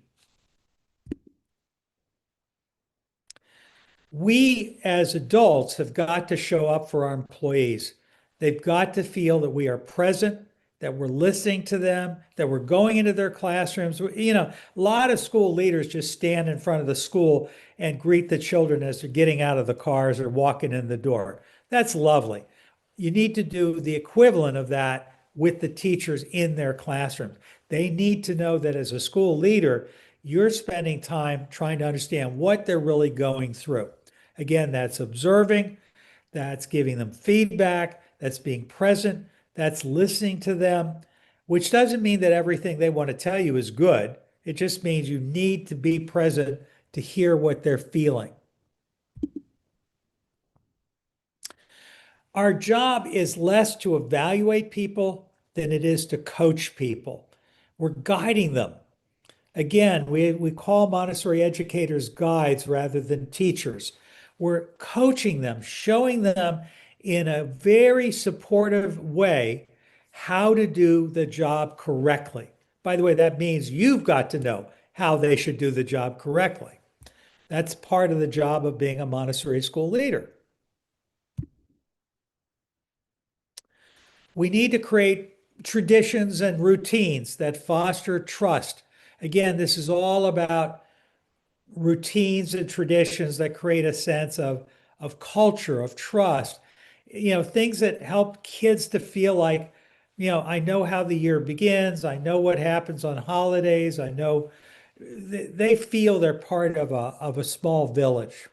We as adults have got to show up for our employees. They've got to feel that we are present, that we're listening to them, that we're going into their classrooms. A lot of school leaders just stand in front of the school and greet the children as they're getting out of the cars or walking in the door. That's lovely. You need to do the equivalent of that with the teachers in their classrooms. They need to know that as a school leader, you're spending time trying to understand what they're really going through. Again, that's observing, that's giving them feedback, that's being present, that's listening to them, which doesn't mean that everything they want to tell you is good. It just means you need to be present to hear what they're feeling. Our job is less to evaluate people than it is to coach people. We're guiding them. Again, we call Montessori educators guides rather than teachers. We're coaching them, showing them in a very supportive way how to do the job correctly. By the way, that means you've got to know how they should do the job correctly. That's part of the job of being a Montessori school leader. We need to create traditions and routines that foster trust. Again, this is all about routines and traditions that create a sense of culture, of trust, things that help kids to feel like, I know how the year begins, I know what happens on holidays, I know they feel they're part of a small village.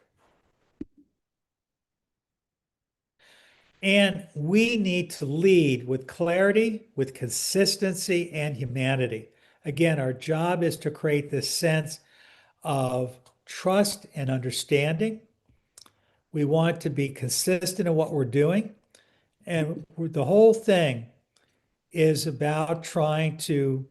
And we need to lead with clarity, with consistency, and humanity. Again, our job is to create this sense of trust and understanding. We want to be consistent in what we're doing. And the whole thing is about trying to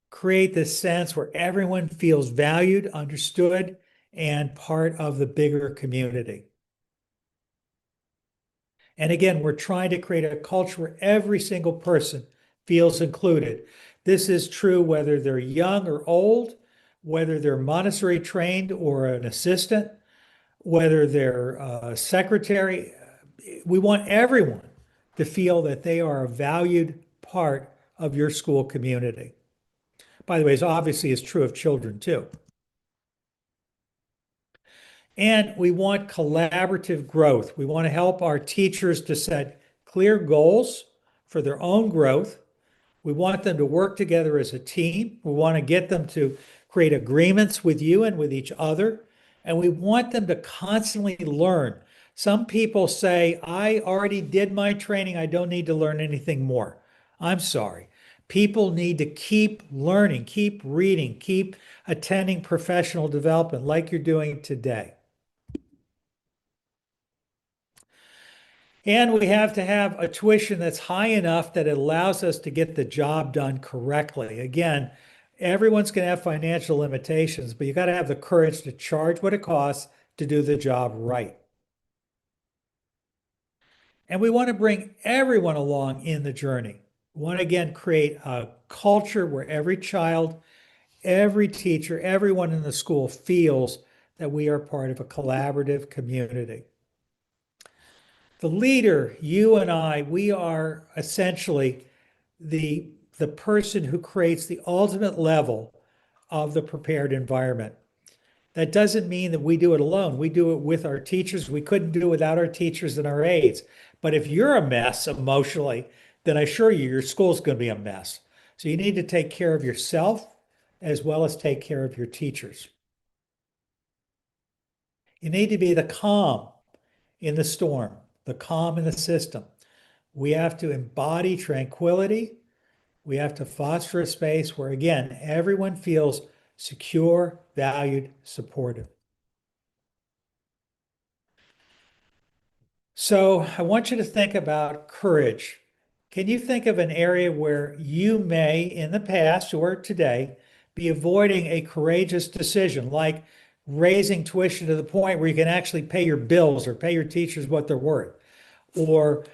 create this sense where everyone feels valued, understood, and part of the bigger community. And again, we're trying to create a culture where every single person feels included. This is true whether they're young or old, whether they're Montessori trained or an assistant, whether they're a secretary. We want everyone to feel that they are a valued part of your school community. By the way, it's obviously is true of children too. And we want collaborative growth. We want to help our teachers to set clear goals for their own growth. We want them to work together as a team. We want to get them to create agreements with you and with each other. And we want them to constantly learn. Some people say, I already did my training. I don't need to learn anything more. I'm sorry. People need to keep learning, keep reading, keep attending professional development like you're doing today. And we have to have a tuition that's high enough that it allows us to get the job done correctly. Again, everyone's going to have financial limitations, but you got to have the courage to charge what it costs to do the job right. And we want to bring everyone along in the journey. We want to again create a culture where every child, every teacher, everyone in the school feels that we are part of a collaborative community. The leader, you and I, we are essentially the, the person who creates the ultimate level of the prepared environment. That doesn't mean that we do it alone. We do it with our teachers. We couldn't do it without our teachers and our aides. But if you're a mess emotionally, then I assure you, your school's going to be a mess. So you need to take care of yourself as well as take care of your teachers. You need to be the calm in the storm, the calm in the system. We have to embody tranquility. We have to foster a space where, again, everyone feels secure, valued, supported. So I want you to think about courage. Can you think of an area where you may, in the past or today, be avoiding a courageous decision, like raising tuition to the point where you can actually pay your bills or pay your teachers what they're worth, or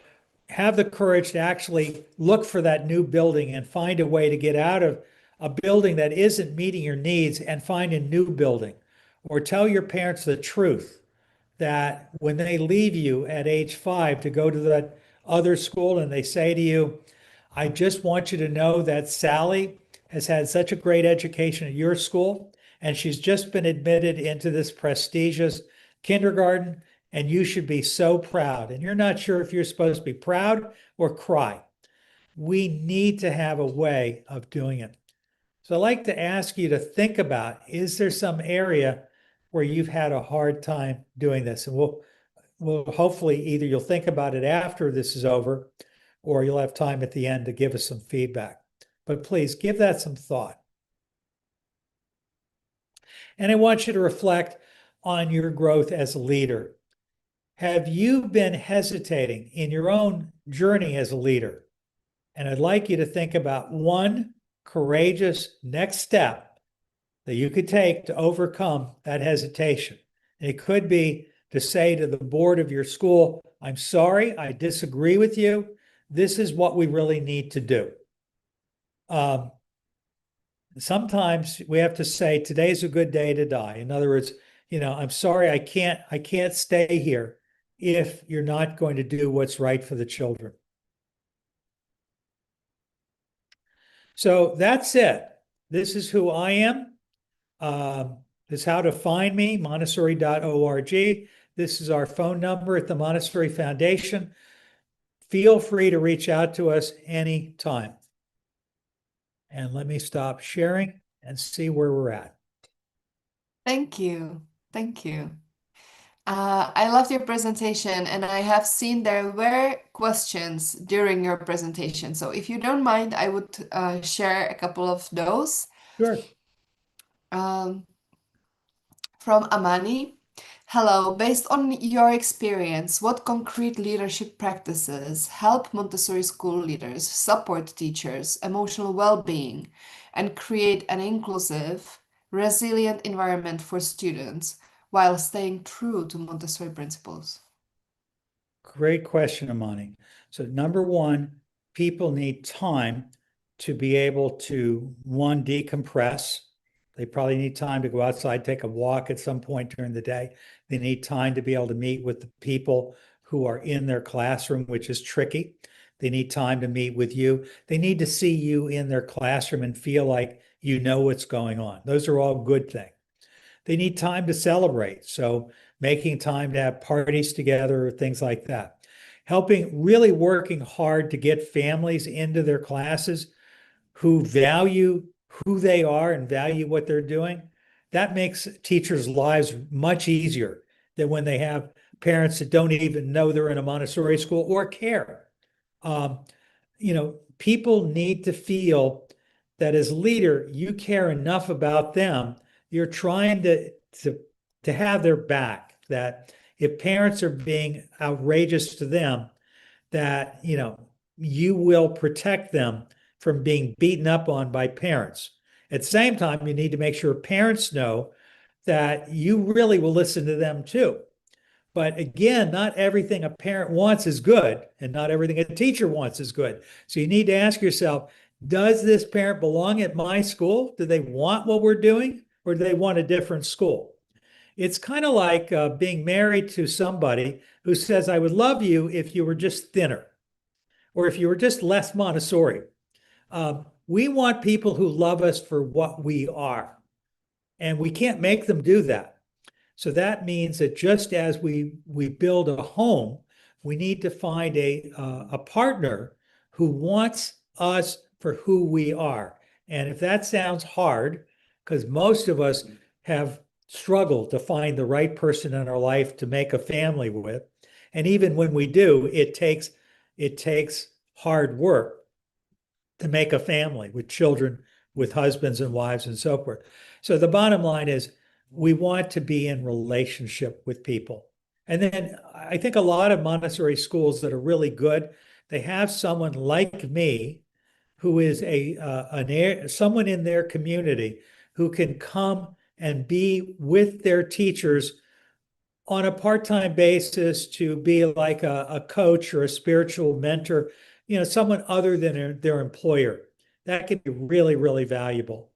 have the courage to actually look for that new building and find a way to get out of a building that isn't meeting your needs and find a new building, or tell your parents the truth that when they leave you at age 5 to go to that other school and they say to you, I just want you to know that Sally has had such a great education at your school, and she's just been admitted into this prestigious kindergarten, and you should be so proud. And you're not sure if you're supposed to be proud or cry. We need to have a way of doing it. So I'd like to ask you to think about, is there some area where you've had a hard time doing this? And we'll hopefully either you'll think about it after this is over, or you'll have time at the end to give us some feedback. But please give that some thought. And I want you to reflect on your growth as a leader. Have you been hesitating in your own journey as a leader? And I'd like you to think about one courageous next step that you could take to overcome that hesitation. And it could be to say to the board of your school, I'm sorry, I disagree with you. This is what we really need to do. Sometimes we have to say, today's a good day to die. In other words, I'm sorry, I can't stay here if you're not going to do what's right for the children. So that's it. This is who I am. This is how to find me, montessori.org. This is our phone number at the Montessori Foundation. Feel free to reach out to us anytime. And let me stop sharing and see where we're at. Thank you. Thank you. I loved your presentation, and I have seen there were questions during your presentation. So if you don't mind, I would share a couple of those. Sure. Um, from Amani. Hello, based on your experience, what concrete leadership practices help Montessori school leaders support teachers' emotional well-being and create an inclusive, resilient environment for students while staying true to Montessori principles? Great question, Amani. So number one, people need time to be able to, one, decompress. They probably need time to go outside, take a walk at some point during the day. They need time to be able to meet with the people who are in their classroom, which is tricky. They need time to meet with you. They need to see you in their classroom and feel like you know what's going on. Those are all good things. They need time to celebrate. So making time to have parties together or things like that. Helping, really working hard to get families into their classes who value who they are and value what they're doing. That makes teachers' lives much easier than when they have parents that don't even know they're in a Montessori school or care. Um, People need to feel that as leader, you care enough about them. You're trying to have their back. That if parents are being outrageous to them, that you will protect them from being beaten up on by parents. At the same time, you need to make sure parents know that you really will listen to them too. But again, not everything a parent wants is good, and not everything a teacher wants is good. So you need to ask yourself, does this parent belong at my school? Do they want what we're doing, or do they want a different school? It's kind of like being married to somebody who says, I would love you if you were just thinner, or if you were just less Montessori. We want people who love us for what we are, and we can't make them do that. So that means that just as we build a home, we need to find a partner who wants us for who we are. And if that sounds hard, because most of us have struggled to find the right person in our life to make a family with, and even when we do, it takes hard work to make a family with children, with husbands and wives and so forth. So the bottom line is we want to be in relationship with people. And then I think a lot of Montessori schools that are really good, they have someone like me who is someone in their community who can come and be with their teachers on a part-time basis to be like a coach or a spiritual mentor, someone other than their employer. That can be really, really valuable.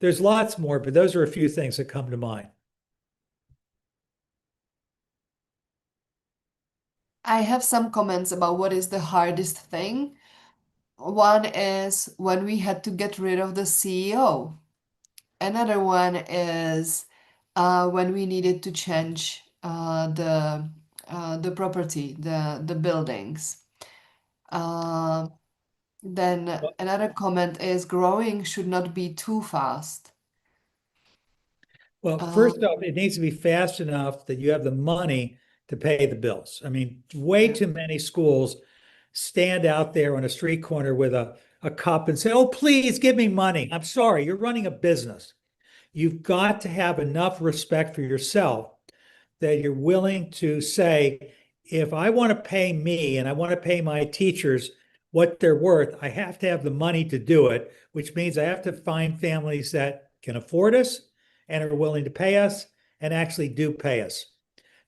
There's lots more, but those are a few things that come to mind. I have some comments about what is the hardest thing. One is when we had to get rid of the CEO. Another one is when we needed to change the property, the buildings. Uh, then another comment is growing should not be too fast. Well, first Um, off, it needs to be fast enough that you have the money to pay the bills. I mean, way yeah. too many schools stand out there on a street corner with a cup and say, oh, please give me money. I'm sorry, you're running a business. You've got to have enough respect for yourself that you're willing to say, if I want to pay me and I want to pay my teachers what they're worth, I have to have the money to do it, which means I have to find families that can afford us and are willing to pay us and actually do pay us.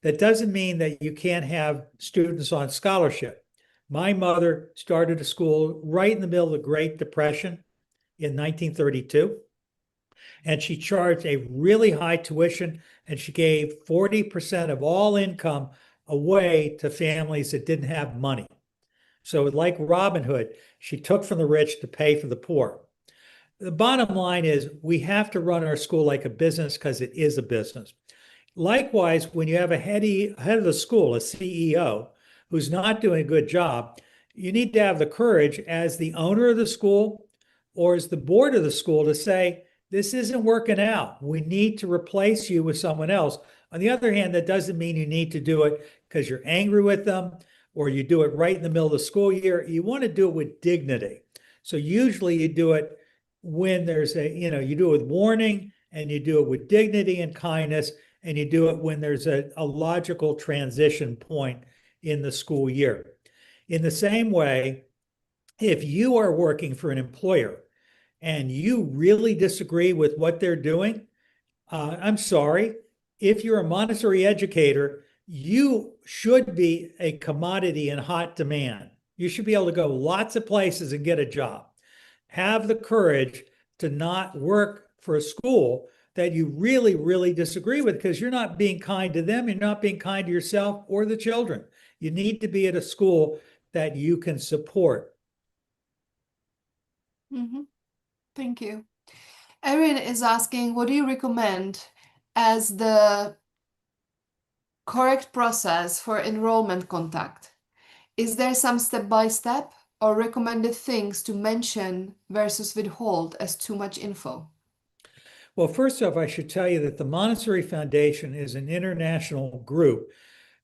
That doesn't mean that you can't have students on scholarship. My mother started a school right in the middle of the Great Depression in 1932, and she charged a really high tuition, and she gave 40% of all income away to families that didn't have money. So, like Robin Hood, she took from the rich to pay for the poor. The bottom line is we have to run our school like a business because it is a business. Likewise, when you have a head of the school, a CEO, who's not doing a good job, you need to have the courage as the owner of the school or as the board of the school to say, this isn't working out. We need to replace you with someone else. On the other hand, that doesn't mean you need to do it because you're angry with them or you do it right in the middle of the school year. You want to do it with dignity. So usually you do it when there's you do it with warning and you do it with dignity and kindness, and you do it when there's a logical transition point in the school year. In the same way, if you are working for an employer and you really disagree with what they're doing, I'm sorry. If you're a Montessori educator, you should be a commodity in hot demand. You should be able to go lots of places and get a job. Have the courage to not work for a school that you really, really disagree with because you're not being kind to them. You're not being kind to yourself or the children. You need to be at a school that you can support. Thank you. Erin is asking, what do you recommend as the correct process for enrollment contact? Is there some step-by-step or recommended things to mention versus withhold as too much info? Well, first off, I should tell you that the Montessori Foundation is an international group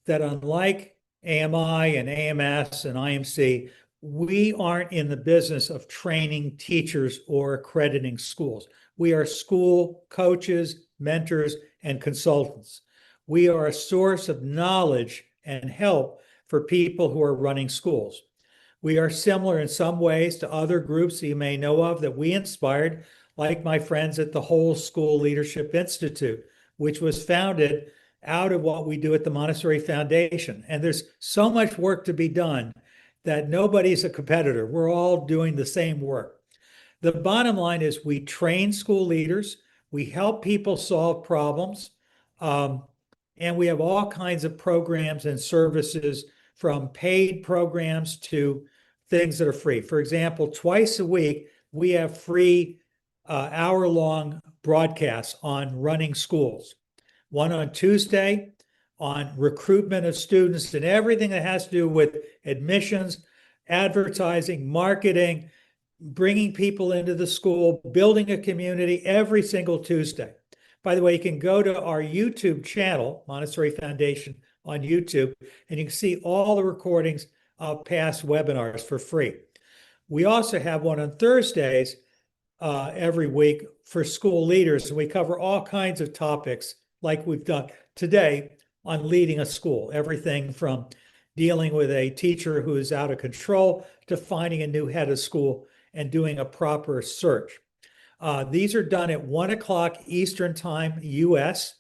that, unlike AMI and AMS and IMC, we aren't in the business of training teachers or accrediting schools. We are school coaches, mentors, and consultants. We are a source of knowledge and help for people who are running schools. We are similar in some ways to other groups that you may know of that we inspired, like my friends at the Whole School Leadership Institute, which was founded out of what we do at the Montessori Foundation. And there's so much work to be done that nobody's a competitor. We're all doing the same work. The bottom line is we train school leaders, we help people solve problems, and we have all kinds of programs and services from paid programs to things that are free. For example, twice a week, we have free hour-long broadcasts on running schools. One on Tuesday on recruitment of students and everything that has to do with admissions, advertising, marketing, bringing people into the school, building a community every single Tuesday. By the way, you can go to our YouTube channel, Montessori Foundation on YouTube, and you can see all the recordings of past webinars for free. We also have one on Thursdays every week for school leaders, and we cover all kinds of topics like we've done today on leading a school, everything from dealing with a teacher who is out of control to finding a new head of school and doing a proper search. These are done at 1 o'clock Eastern Time, US,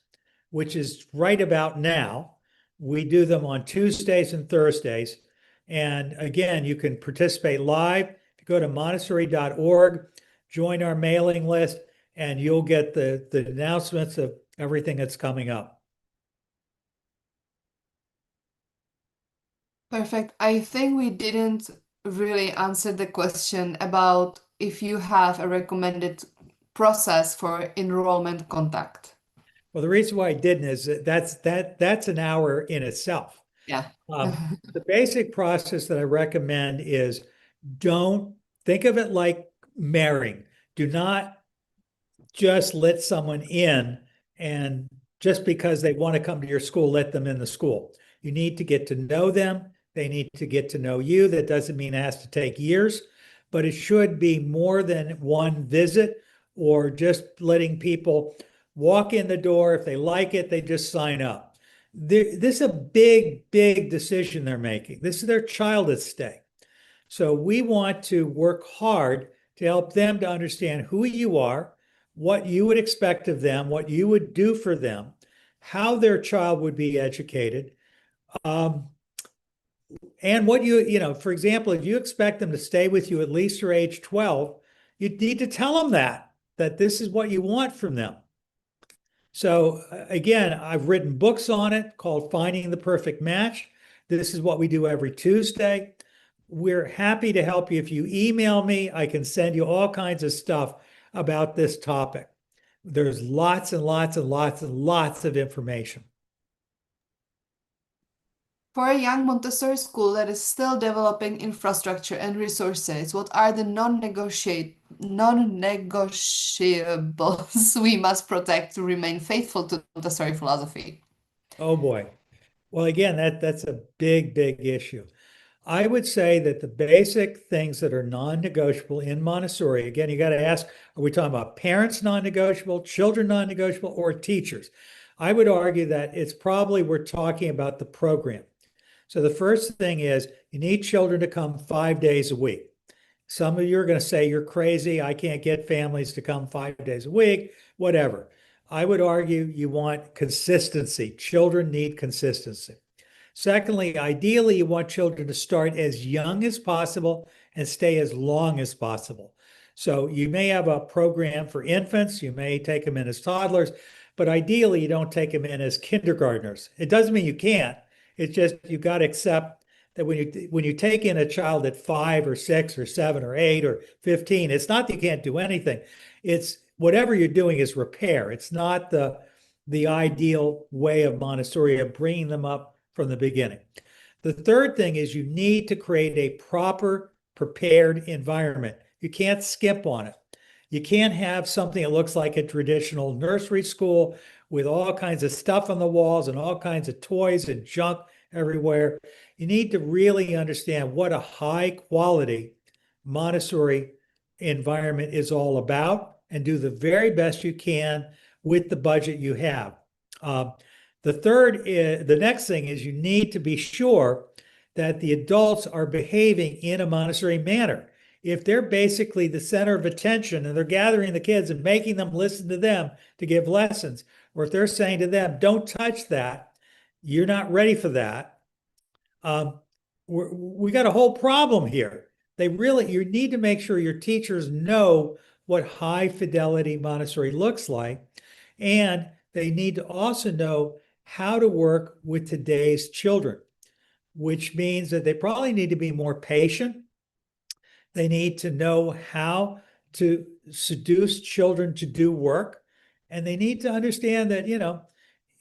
which is right about now. We do them on Tuesdays and Thursdays. And again, you can participate live. If you go to montessori.org, join our mailing list, and you'll get the announcements of everything that's coming up. Perfect. I think we didn't really answer the question about if you have a recommended process for enrollment contact. Well, the reason why I didn't is that's an hour in itself. Yeah. The basic process that I recommend is don't think of it like marrying. Do not just let someone in and just because they want to come to your school, let them in the school. You need to get to know them. They need to get to know you. That doesn't mean it has to take years, but it should be more than one visit or just letting people walk in the door. If they like it, they just sign up. This is a big, big decision they're making. This is their child at stake. So we want to work hard to help them to understand who you are, what you would expect of them, what you would do for them, how their child would be educated, and what for example, if you expect them to stay with you at least through age 12, you need to tell them that this is what you want from them. So again, I've written books on it called Finding the Perfect Match. This is what we do every Tuesday. We're happy to help you. If you email me, I can send you all kinds of stuff about this topic. There's lots and lots and lots and lots of information. For a young Montessori school that is still developing infrastructure and resources, what are the non-negotiables we must protect to remain faithful to Montessori philosophy? Oh boy. Well, again, that's a big, big issue. I would say that the basic things that are non-negotiable in Montessori, again, you got to ask, are we talking about parents non-negotiable, children non-negotiable, or teachers? I would argue that it's probably we're talking about the program. So the first thing is you need children to come 5 days a week. Some of you are going to say you're crazy. I can't get families to come 5 days a week, whatever. I would argue you want consistency. Children need consistency. Secondly, ideally, you want children to start as young as possible and stay as long as possible. So you may have a program for infants, you may take them in as toddlers, but ideally, you don't take them in as kindergartners. It doesn't mean you can't. It's just you've got to accept that when you take in a child at 5 or 6 or 7 or 8 or 15, it's not that you can't do anything. It's whatever you're doing is repair. It's not the ideal way of Montessori of bringing them up from the beginning. The third thing is you need to create a proper prepared environment. You can't skip on it. You can't have something that looks like a traditional nursery school with all kinds of stuff on the walls and all kinds of toys and junk everywhere. You need to really understand what a high quality Montessori environment is all about and do the very best you can with the budget you have. Uh, the next thing is you need to be sure that the adults are behaving in a Montessori manner. If they're basically the center of attention and they're gathering the kids and making them listen to them to give lessons, or if they're saying to them, don't touch that, you're not ready for that, um, we got a whole problem here. You need to make sure your teachers know what high fidelity Montessori looks like. And they need to also know how to work with today's children, which means that they probably need to be more patient. They need to know how to seduce children to do work. And they need to understand that,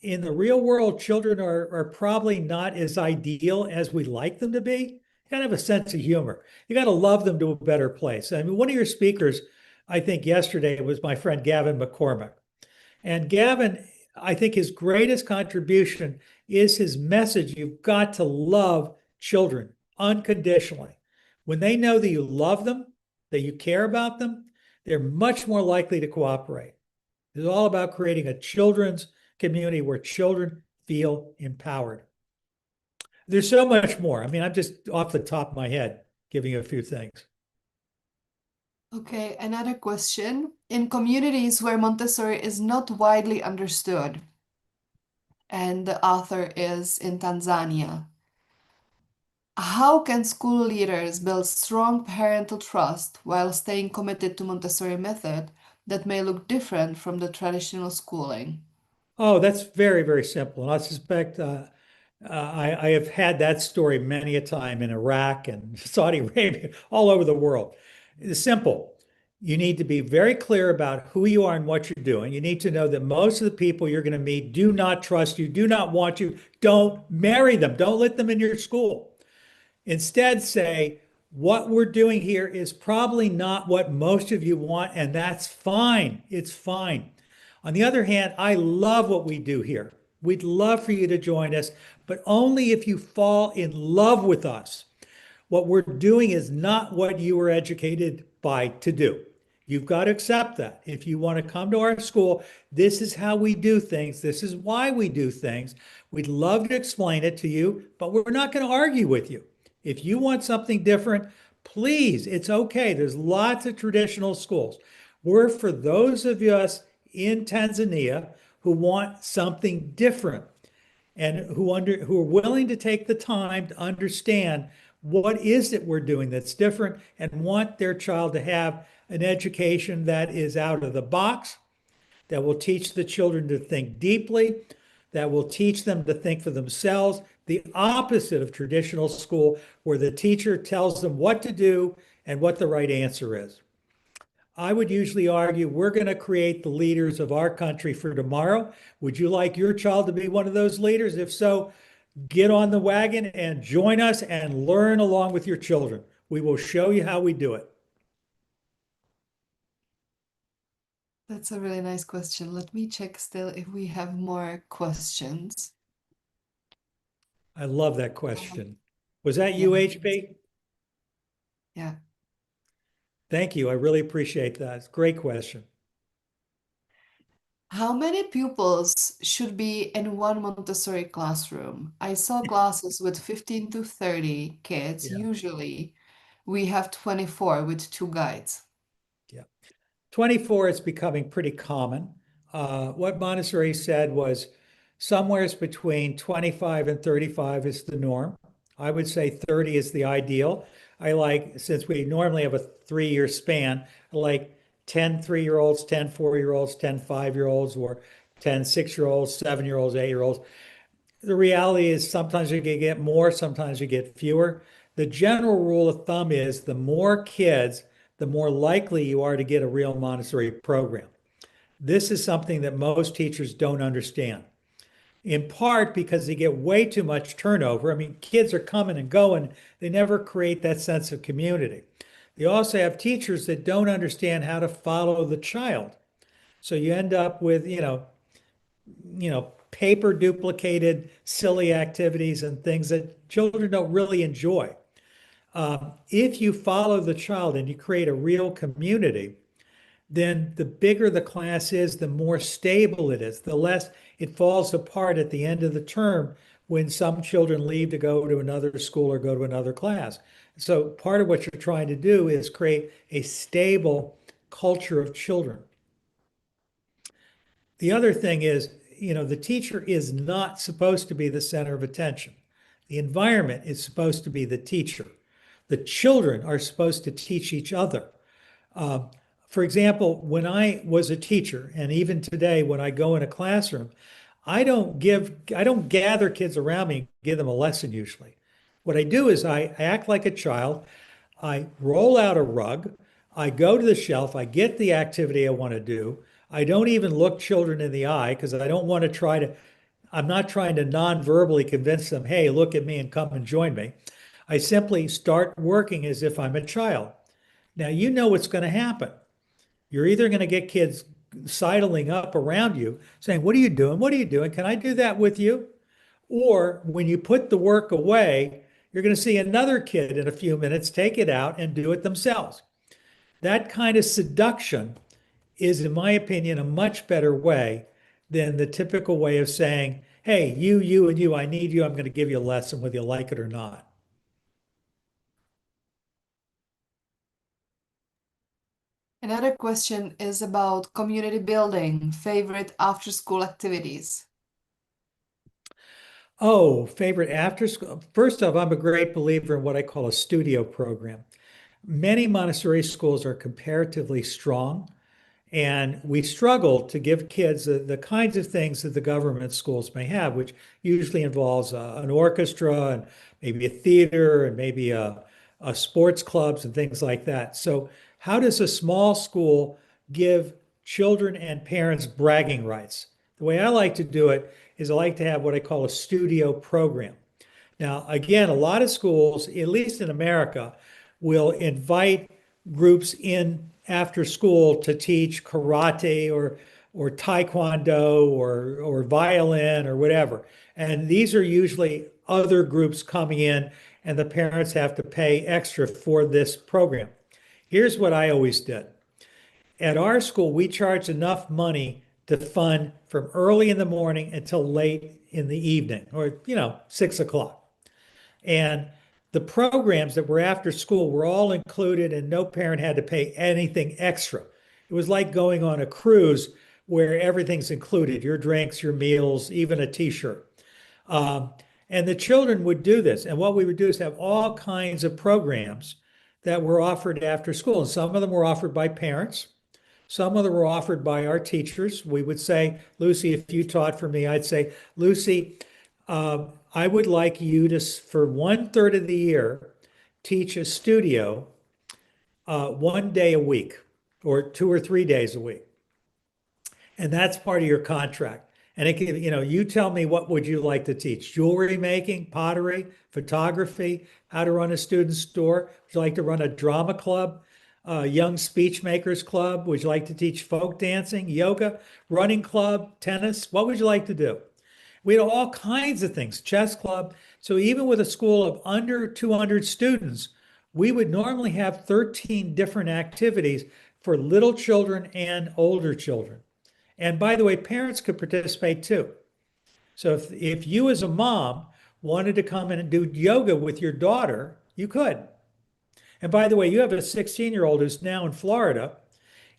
in the real world, children are probably not as ideal as we like them to be. You gotta have a sense of humor. You got to love them to a better place. I mean, one of your speakers, I think yesterday, was my friend Gavin McCormick. And Gavin, I think his greatest contribution is his message. You've got to love children unconditionally. When they know that you love them, that you care about them, they're much more likely to cooperate. It's all about creating a children's community where children feel empowered. There's so much more. I mean, I'm just off the top of my head giving you a few things. Okay, another question. In communities where Montessori is not widely understood, and the author is in Tanzania, how can school leaders build strong parental trust while staying committed to Montessori method that may look different from the traditional schooling? Oh, that's very, very simple. And I suspect I have had that story many a time in Iraq and Saudi Arabia, all over the world. It's simple. You need to be very clear about who you are and what you're doing. You need to know that most of the people you're going to meet do not trust you, do not want you. Don't marry them. Don't let them in your school. Instead, say, what we're doing here is probably not what most of you want, and that's fine. It's fine. On the other hand, I love what we do here. We'd love for you to join us, but only if you fall in love with us. What we're doing is not what you were educated by to do. You've got to accept that. If you want to come to our school, this is how we do things. This is why we do things. We'd love to explain it to you, but we're not going to argue with you. If you want something different, please, it's okay. There's lots of traditional schools. We're for those of us in Tanzania who want something different and who are willing to take the time to understand what is it we're doing that's different and want their child to have an education that is out of the box, that will teach the children to think deeply, that will teach them to think for themselves, the opposite of traditional school where the teacher tells them what to do and what the right answer is. I would usually argue we're going to create the leaders of our country for tomorrow. Would you like your child to be one of those leaders? If so, get on the wagon and join us and learn along with your children. We will show you how we do it. That's a really nice question. Let me check still if we have more questions. I love that Um, question. Was that yeah, you, HB? yeah. Thank you. I really appreciate that. Great question. How many pupils should be in one Montessori classroom? I saw classes with 15 to 30 kids. Yeah, Usually, we have 24 with two guides. yeah. 24 is becoming pretty common. What Montessori said was somewheres between 25 and 35 is the norm. I would say 30 is the ideal. I like, since we normally have a 3 year span, I like 10 3-year-olds, 10 4-year-olds, 10 5-year-olds, or 10 6-year-olds, 7-year-olds, 8-year-olds. The reality is sometimes you can get more, sometimes you get fewer. The general rule of thumb is the more kids, the more likely you are to get a real Montessori program. This is something that most teachers don't understand, in part because they get way too much turnover. I mean, kids are coming and going, they never create that sense of community. They also have teachers that don't understand how to follow the child. So you end up with, paper duplicated, silly activities and things that children don't really enjoy. If you follow the child and you create a real community, then the bigger the class is, the more stable it is, the less it falls apart at the end of the term when some children leave to go to another school or go to another class. So part of what you're trying to do is create a stable culture of children. The other thing is, the teacher is not supposed to be the center of attention. The environment is supposed to be the teacher. The children are supposed to teach each other. Uh, for example, when I was a teacher, and even today when I go in a classroom, I don't gather kids around me and give them a lesson usually. What I do is I act like a child. I roll out a rug. I go to the shelf. I get the activity I want to do. I don't even look children in the eye because I don't want to I'm not trying to non-verbally convince them, hey, look at me and come and join me. I simply start working as if I'm a child. Now, you know what's going to happen. You're either going to get kids sidling up around you saying, what are you doing? What are you doing? Can I do that with you? Or when you put the work away, you're going to see another kid in a few minutes take it out and do it themselves. That kind of seduction is, in my opinion, a much better way than the typical way of saying, hey, you, and you, I need you. I'm going to give you a lesson whether you like it or not. Another question is about community building, favorite after-school activities. Oh, favorite after school. First off, I'm a great believer in what I call a studio program. Many Montessori schools are comparatively strong, and we struggle to give kids the kinds of things that the government schools may have, which usually involves an orchestra and maybe a theater and maybe a sports clubs and things like that. So, how does a small school give children and parents bragging rights? The way I like to do it is I like to have what I call a studio program. Now, again, a lot of schools, at least in America, will invite groups in after school to teach karate or taekwondo or violin or whatever. And these are usually other groups coming in, and the parents have to pay extra for this program. Here's what I always did. At our school, we charge enough money to fund from early in the morning until late in the evening, or 6 o'clock. And the programs that were after school were all included, and no parent had to pay anything extra. It was like going on a cruise where everything's included, your drinks, your meals, even a t-shirt. Um, and the children would do this. And what we would do is have all kinds of programs that were offered after school. And some of them were offered by parents. Some of them were offered by our teachers. We would say, Lucy, if you taught for me, I'd say, Lucy, I would like you to, for 1/3 of the year, teach a studio 1 day a week or 2 or 3 days a week. And that's part of your contract. And it can, you tell me, what would you like to teach? Jewelry making, pottery, photography, how to run a student store? Would you like to run a drama club, a young speech makers club? Would you like to teach folk dancing, yoga, running club, tennis? What would you like to do? We had all kinds of things, chess club. So even with a school of under 200 students, we would normally have 13 different activities for little children and older children. And by the way, parents could participate too. So if you as a mom wanted to come in and do yoga with your daughter, you could. And by the way, you have a 16-year-old who's now in Florida.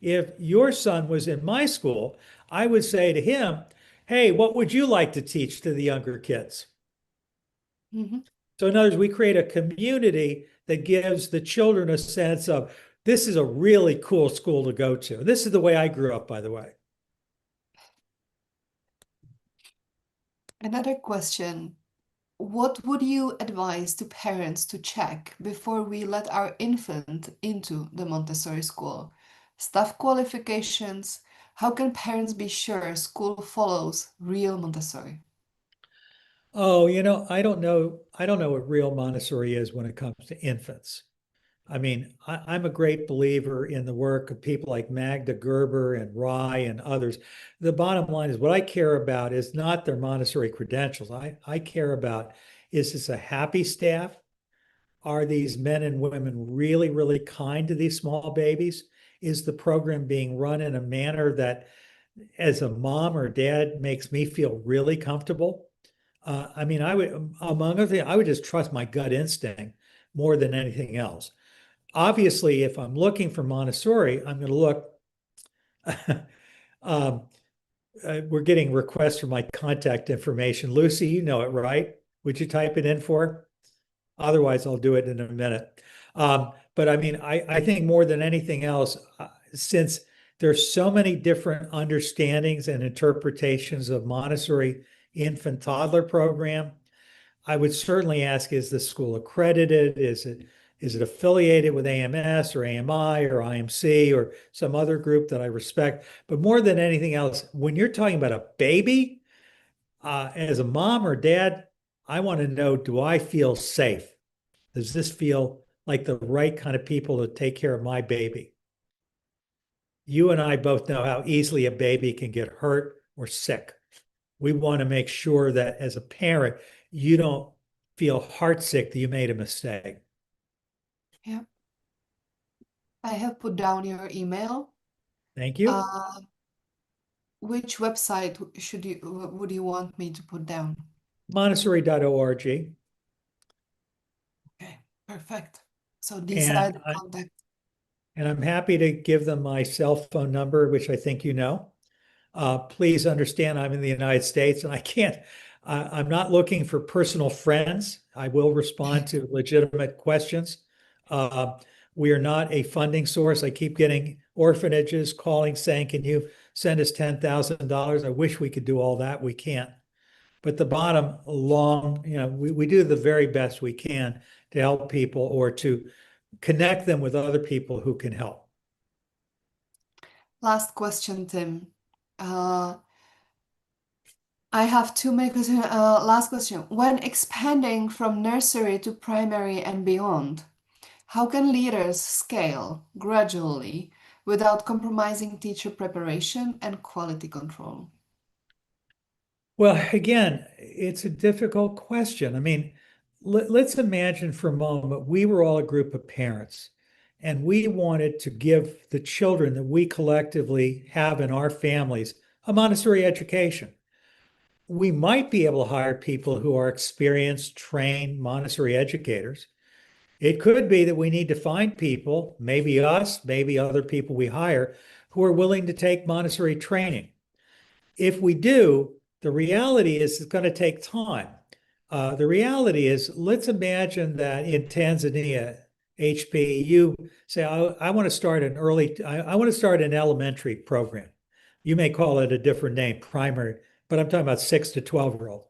If your son was in my school, I would say to him, hey, what would you like to teach to the younger kids? Mhm. So, in other words, we create a community that gives the children a sense of this is a really cool school to go to. This is the way I grew up, by the way. Another question. What would you advise to parents to check before we let our infant into the Montessori school? Staff qualifications. How can parents be sure school follows real Montessori? Oh, I don't know. I don't know what real Montessori is when it comes to infants. I mean, I'm a great believer in the work of people like Magda Gerber and Rye and others. The bottom line is what I care about is not their Montessori credentials. I care about is this a happy staff? Are these men and women really, really kind to these small babies? Is the program being run in a manner that, as a mom or dad, makes me feel really comfortable? I mean, I would, among other things, I would just trust my gut instinct more than anything else. Obviously, if I'm looking for Montessori, I'm going to look. um, we're getting requests for my contact information. Lucy, you know it, right? Would you type it in for? Otherwise, I'll do it in a minute. But I mean, I think more than anything else, since there's so many different understandings and interpretations of Montessori infant toddler program, I would certainly ask, is the school accredited? Is it affiliated with AMS or AMI or IMC or some other group that I respect? But more than anything else, when you're talking about a baby, as a mom or dad, I want to know, do I feel safe? Does this feel like the right kind of people to take care of my baby? You and I both know how easily a baby can get hurt or sick. We want to make sure that as a parent, you don't feel heartsick that you made a mistake. Yeah, I have put down your email. Thank you. Uh, which website would you want me to put down? Montessori.org. Okay, perfect. So these are And the I, contact. and I'm happy to give them my cell phone number, which I think you know. Please understand I'm in the United States and I can't, I'm not looking for personal friends. I will respond to legitimate questions. Uh, we are not a funding source. I keep getting orphanages calling saying, can you send us $10,000? I wish we could do all that. We can't. But the bottom long, we do the very best we can to help people or to connect them with other people who can help. Last question, Tim. Uh, I have two many questions. Last question. When expanding from nursery to primary and beyond, how can leaders scale gradually without compromising teacher preparation and quality control? Well, again, it's a difficult question. I mean, let's imagine for a moment we were all a group of parents and we wanted to give the children that we collectively have in our families a Montessori education. We might be able to hire people who are experienced, trained Montessori educators. It could be that we need to find people, maybe us, maybe other people we hire, who are willing to take Montessori training. If we do, the reality is it's going to take time. The reality is, let's imagine that in Tanzania, HP, you say, I want to start I want to start an elementary program. You may call it a different name, primary, but I'm talking about 6 to 12-year-old.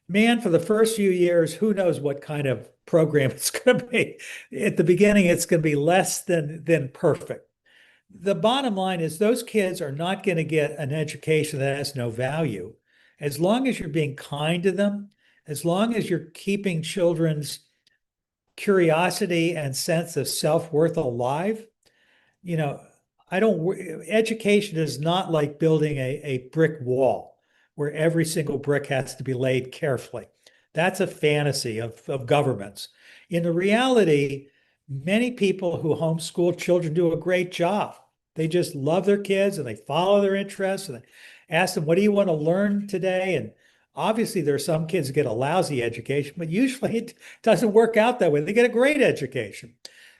Man, for the first few years, who knows what kind of program it's going to be. At the beginning, it's going to be less than perfect. The bottom line is those kids are not going to get an education that has no value. As long as you're being kind to them, as long as you're keeping children's curiosity and sense of self-worth alive, you know, I don't, education is not like building a brick wall where every single brick has to be laid carefully. That's a fantasy of governments. In the reality, many people who homeschool children do a great job. They just love their kids and they follow their interests and they ask them, what do you want to learn today? And obviously, there are some kids who get a lousy education, but usually it doesn't work out that way. They get a great education.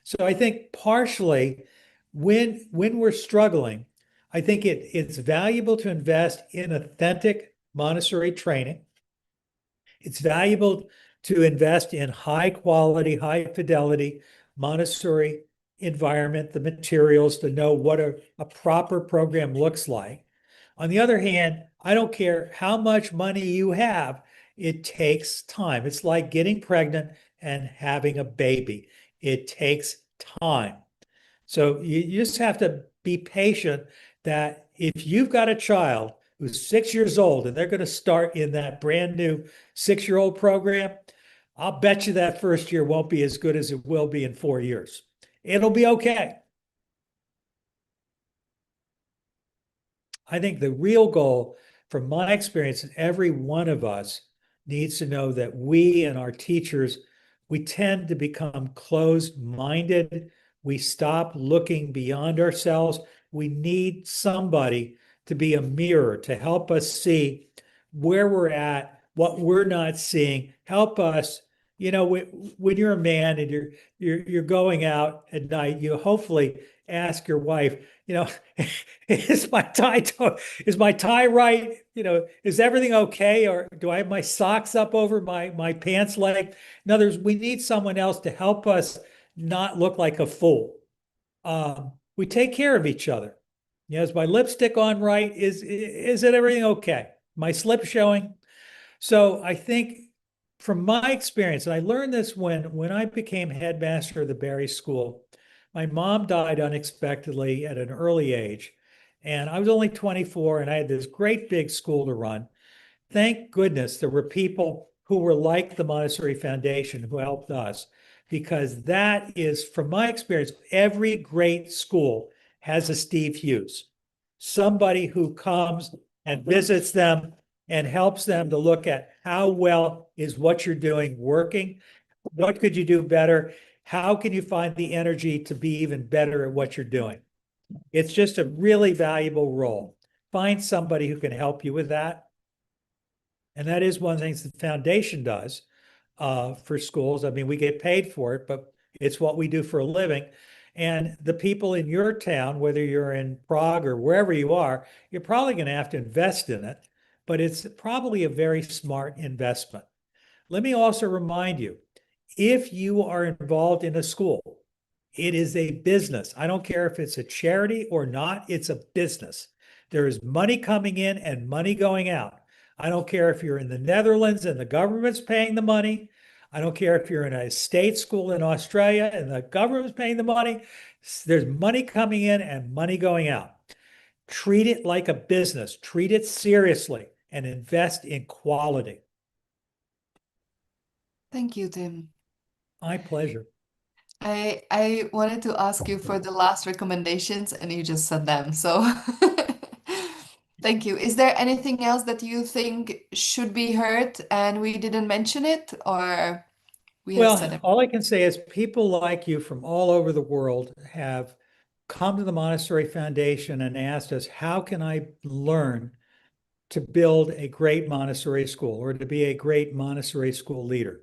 So I think partially when we're struggling, I think it's valuable to invest in authentic Montessori training. It's valuable to invest in high quality, high fidelity Montessori environment, the materials to know what a proper program looks like. On the other hand, I don't care how much money you have, it takes time. It's like getting pregnant and having a baby. It takes time. So you just have to be patient that if you've got a child who's 6 years old and they're going to start in that brand new 6-year-old program, I'll bet you that first year won't be as good as it will be in 4 years. It'll be okay. I think the real goal, from my experience, every one of us needs to know that we and our teachers, we tend to become closed-minded. We stop looking beyond ourselves. We need somebody to be a mirror to help us see where we're at, what we're not seeing, help us. When you're a man and you're going out at night, you hopefully ask your wife, is my tie right? Is everything okay? Or do I have my socks up over my pants leg? In other words, we need someone else to help us not look like a fool. We take care of each other. Is my lipstick on right? Is it everything okay? My slip showing? So I think from my experience, and I learned this when I became headmaster of the Barry School, my mom died unexpectedly at an early age. And I was only 24 and I had this great big school to run. Thank goodness there were people who were like the Montessori Foundation who helped us, because that is, from my experience, every great school has a Steve Hughes, somebody who comes and visits them and helps them to look at how well is what you're doing working? What could you do better? How can you find the energy to be even better at what you're doing? It's just a really valuable role. Find somebody who can help you with that. And that is one of the things the foundation does for schools. I mean, we get paid for it, but it's what we do for a living. And the people in your town, whether you're in Prague or wherever you are, you're probably going to have to invest in it, but it's probably a very smart investment. Let me also remind you, if you are involved in a school, it is a business. I don't care if it's a charity or not, it's a business. There is money coming in and money going out. I don't care if you're in the Netherlands and the government's paying the money. I don't care if you're in a state school in Australia and the government's paying the money. There's money coming in and money going out. Treat it like a business. Treat it seriously and invest in quality. Thank you, Tim. My pleasure. I wanted to ask you for the last recommendations and you just said them. So thank you. Is there anything else that you think should be heard and we didn't mention it, or we have said Well, it? all I can say is people like you from all over the world have come to the Montessori Foundation and asked us, how can I learn to build a great Montessori school or to be a great Montessori school leader?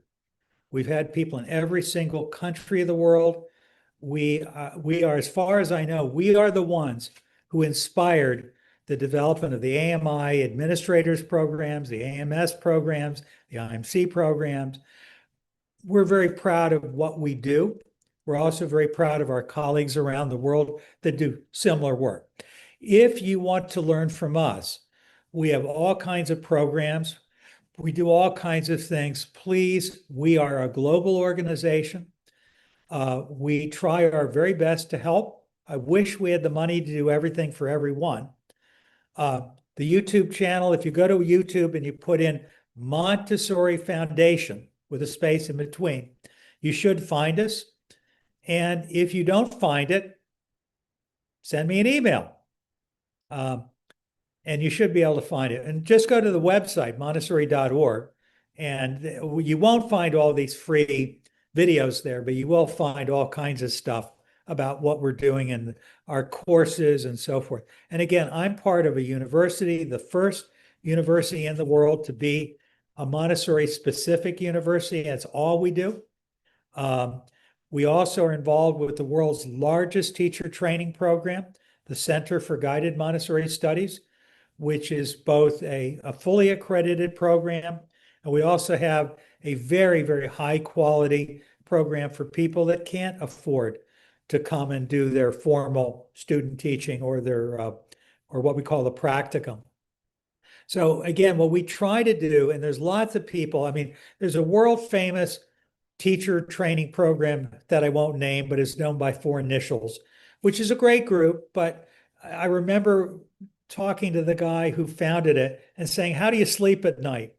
We've had people in every single country of the world. We are, as far as I know, we are the ones who inspired the development of the AMI administrators programs, the AMS programs, the IMC programs. We're very proud of what we do. We're also very proud of our colleagues around the world that do similar work. If you want to learn from us, we have all kinds of programs. We do all kinds of things. Please, we are a global organization. We try our very best to help. I wish we had the money to do everything for everyone. The YouTube channel, if you go to YouTube and you put in Montessori Foundation with a space in between, you should find us. And if you don't find it, send me an email. and you should be able to find it. And just go to the website, Montessori.org, and you won't find all these free videos there, but you will find all kinds of stuff about what we're doing and our courses and so forth. And again, I'm part of a university, the first university in the world to be a Montessori specific university. That's all we do. Um, we also are involved with the world's largest teacher training program, the Center for Guided Montessori Studies, which is both a fully accredited program, and we also have a very, very high quality program for people that can't afford to come and do their formal student teaching or their or what we call the practicum. So again, what we try to do, and there's lots of people, I mean, there's a world famous teacher training program that I won't name, but is known by four initials, which is a great group. But I remember talking to the guy who founded it and saying, how do you sleep at night?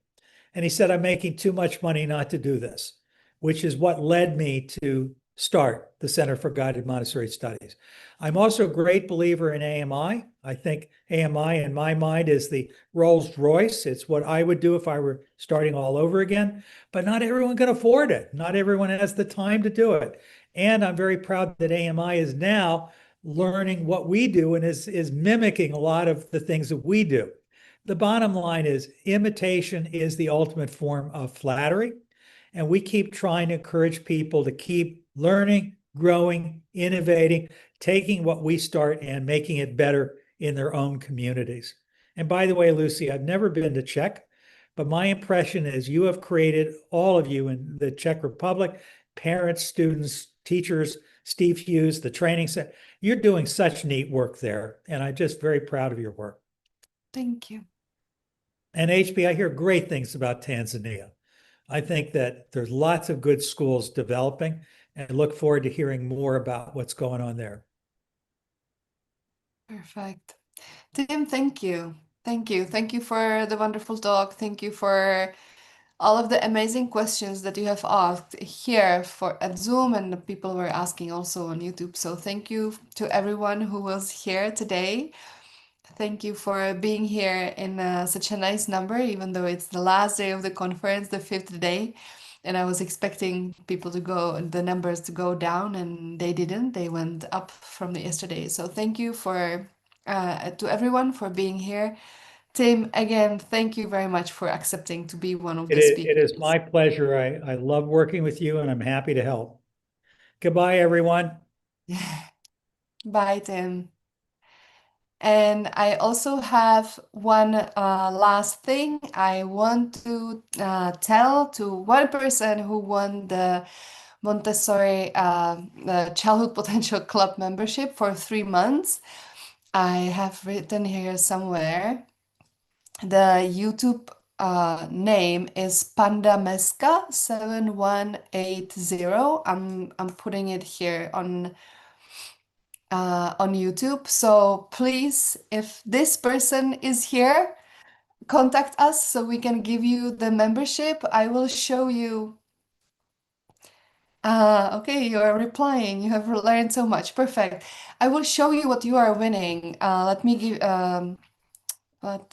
And he said, I'm making too much money not to do this, which is what led me to start the Center for Guided Montessori Studies. I'm also a great believer in AMI. I think AMI, in my mind, is the Rolls Royce. It's what I would do if I were starting all over again. But not everyone can afford it. Not everyone has the time to do it. And I'm very proud that AMI is now learning what we do and is mimicking a lot of the things that we do. The bottom line is imitation is the ultimate form of flattery. And we keep trying to encourage people to keep learning, growing, innovating, taking what we start and making it better in their own communities. And by the way, Lucy, I've never been to Czech, but my impression is you have created, all of you in the Czech Republic, parents, students, teachers, Steve Hughes, the training center, you're doing such neat work there. And I'm just very proud of your work. Thank you. And HB, I hear great things about Tanzania. I think that there's lots of good schools developing and look forward to hearing more about what's going on there. Perfect. Tim, thank you. Thank you. Thank you for the wonderful talk. Thank you for all of the amazing questions that you have asked here for at Zoom, and the people were asking also on YouTube. So thank you to everyone who was here today. Thank you for being here in such a nice number, even though it's the last day of the conference, the fifth day. And I was expecting people to go, the numbers to go down, and they didn't. They went up from the yesterday. So thank you for to everyone for being here. Tim, again, thank you very much for accepting to be one of the It is speakers. my pleasure. I love working with you and I'm happy to help. Goodbye, everyone. Bye, Tim. And I also have one last thing I want to tell to one person who won the Montessori Childhood Potential Club membership for 3 months. I have written here somewhere. The YouTube name is Pandameska7180. I'm putting it here on YouTube. So please, if this person is here, contact us so we can give you the membership. I will show you. Okay, you are replying. You have learned so much. Perfect. I will show you what you are winning. Let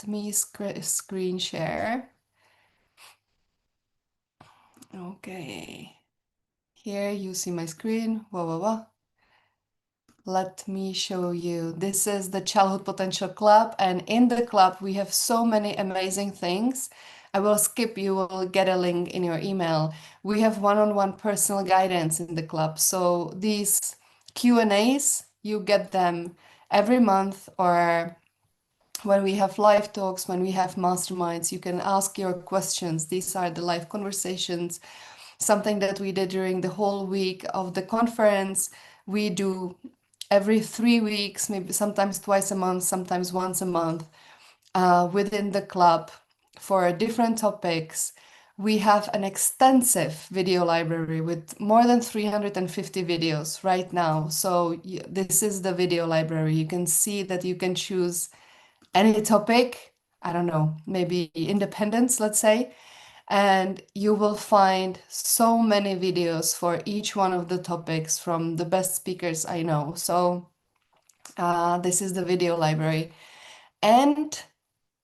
me screen share. Okay. Here you see my screen. Whoa, whoa, whoa. Let me show you. This is the Childhood Potential Club, and in the club we have so many amazing things. I will skip, you will get a link in your email. We have one-on-one personal guidance in the club. So these Q&As, you get them every month, or when we have live talks, when we have masterminds, you can ask your questions. These are the live conversations, something that we did during the whole week of the conference. We do every 3 weeks, maybe sometimes twice a month, sometimes once a month, within the club for different topics. We have an extensive video library with more than 350 videos right now. So this is the video library. You can see that you can choose any topic. I don't know, maybe independence, let's say. And you will find so many videos for each one of the topics from the best speakers I know. So this is the video library. And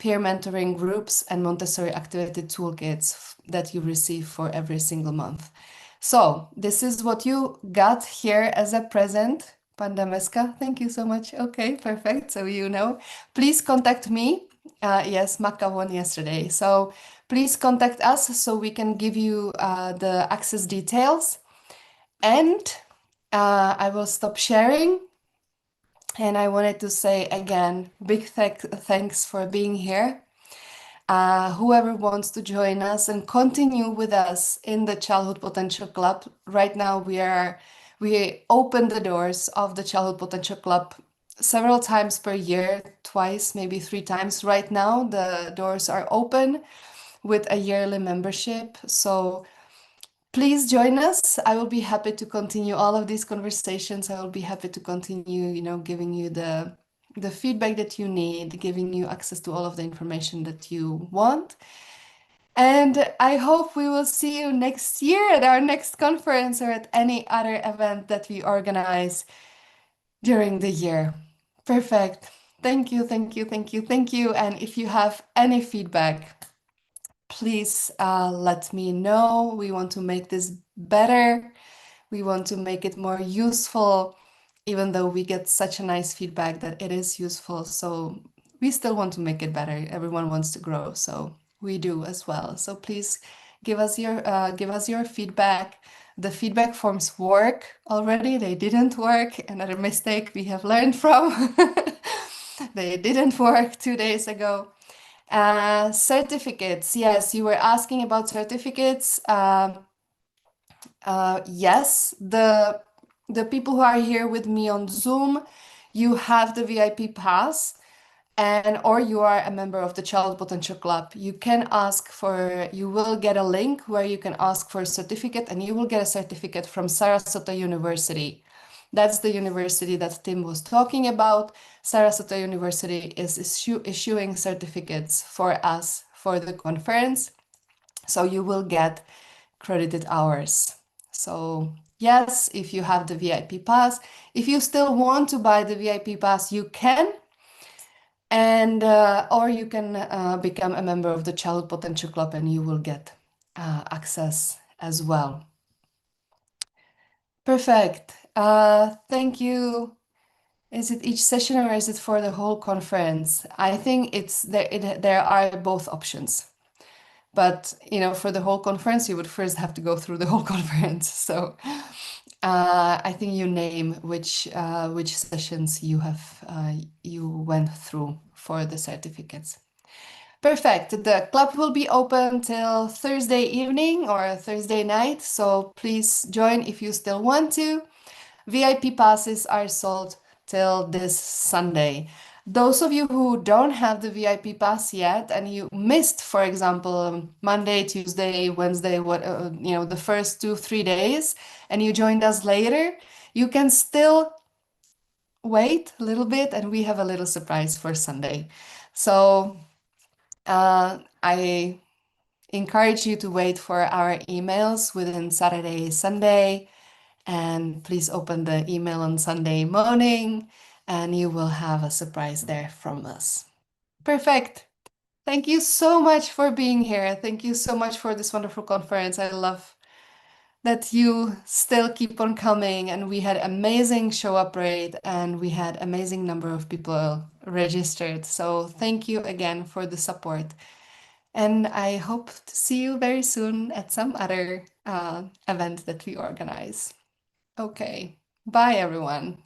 peer mentoring groups, and Montessori activity toolkits that you receive for every single month. So this is what you got here as a present. Pandameska, thank you so much. Okay, perfect. So you know, please contact me. Yes, Maka won yesterday. So please contact us so we can give you the access details. And I will stop sharing. And I wanted to say again, big thanks for being here. Whoever wants to join us and continue with us in the Childhood Potential Club, right now we open the doors of the Childhood Potential Club several times per year, twice, maybe 3 times. Right now, the doors are open with a yearly membership. So please join us. I will be happy to continue all of these conversations. I will be happy to continue, giving you the feedback that you need, giving you access to all of the information that you want. And I hope we will see you next year at our next conference or at any other event that we organize during the year. Perfect. Thank you, thank you, thank you, thank you. And if you have any feedback, please let me know. We want to make this better. We want to make it more useful, even though we get such a nice feedback that it is useful. So we still want to make it better. Everyone wants to grow, so we do as well. So please give us your feedback. The feedback forms work already. They didn't work. Another mistake we have learned from. They didn't work 2 days ago. Certificates. Yes, you were asking about certificates. Yes, the people who are here with me on Zoom, you have the VIP pass, and or you are a member of the Child Potential Club. You will get a link where you can ask for a certificate, and you will get a certificate from Sarasota University. That's the university that Tim was talking about. Sarasota University is issuing certificates for us for the conference. So you will get credited hours. So yes, if you have the VIP pass, if you still want to buy the VIP pass, you can, and or you can become a member of the Child Potential Club, and you will get access as well. Perfect. Thank you. Is it each session or is it for the whole conference? I think there are both options. But for the whole conference, you would first have to go through the whole conference. So I think you name which sessions you went through for the certificates. Perfect. The club will be open till Thursday evening or Thursday night. So please join if you still want to. VIP passes are sold till this Sunday. Those of you who don't have the VIP pass yet and you missed, for example, Monday, Tuesday, Wednesday, the first 2, 3 days, and you joined us later, you can still wait a little bit, and we have a little surprise for Sunday. So I encourage you to wait for our emails within Saturday, Sunday. And please open the email on Sunday morning, and you will have a surprise there from us. Perfect. Thank you so much for being here. Thank you so much for this wonderful conference. I love that you still keep on coming, and we had amazing show up rate, and we had amazing number of people registered. So thank you again for the support. And I hope to see you very soon at some other event that we organize. Okay. Bye, everyone.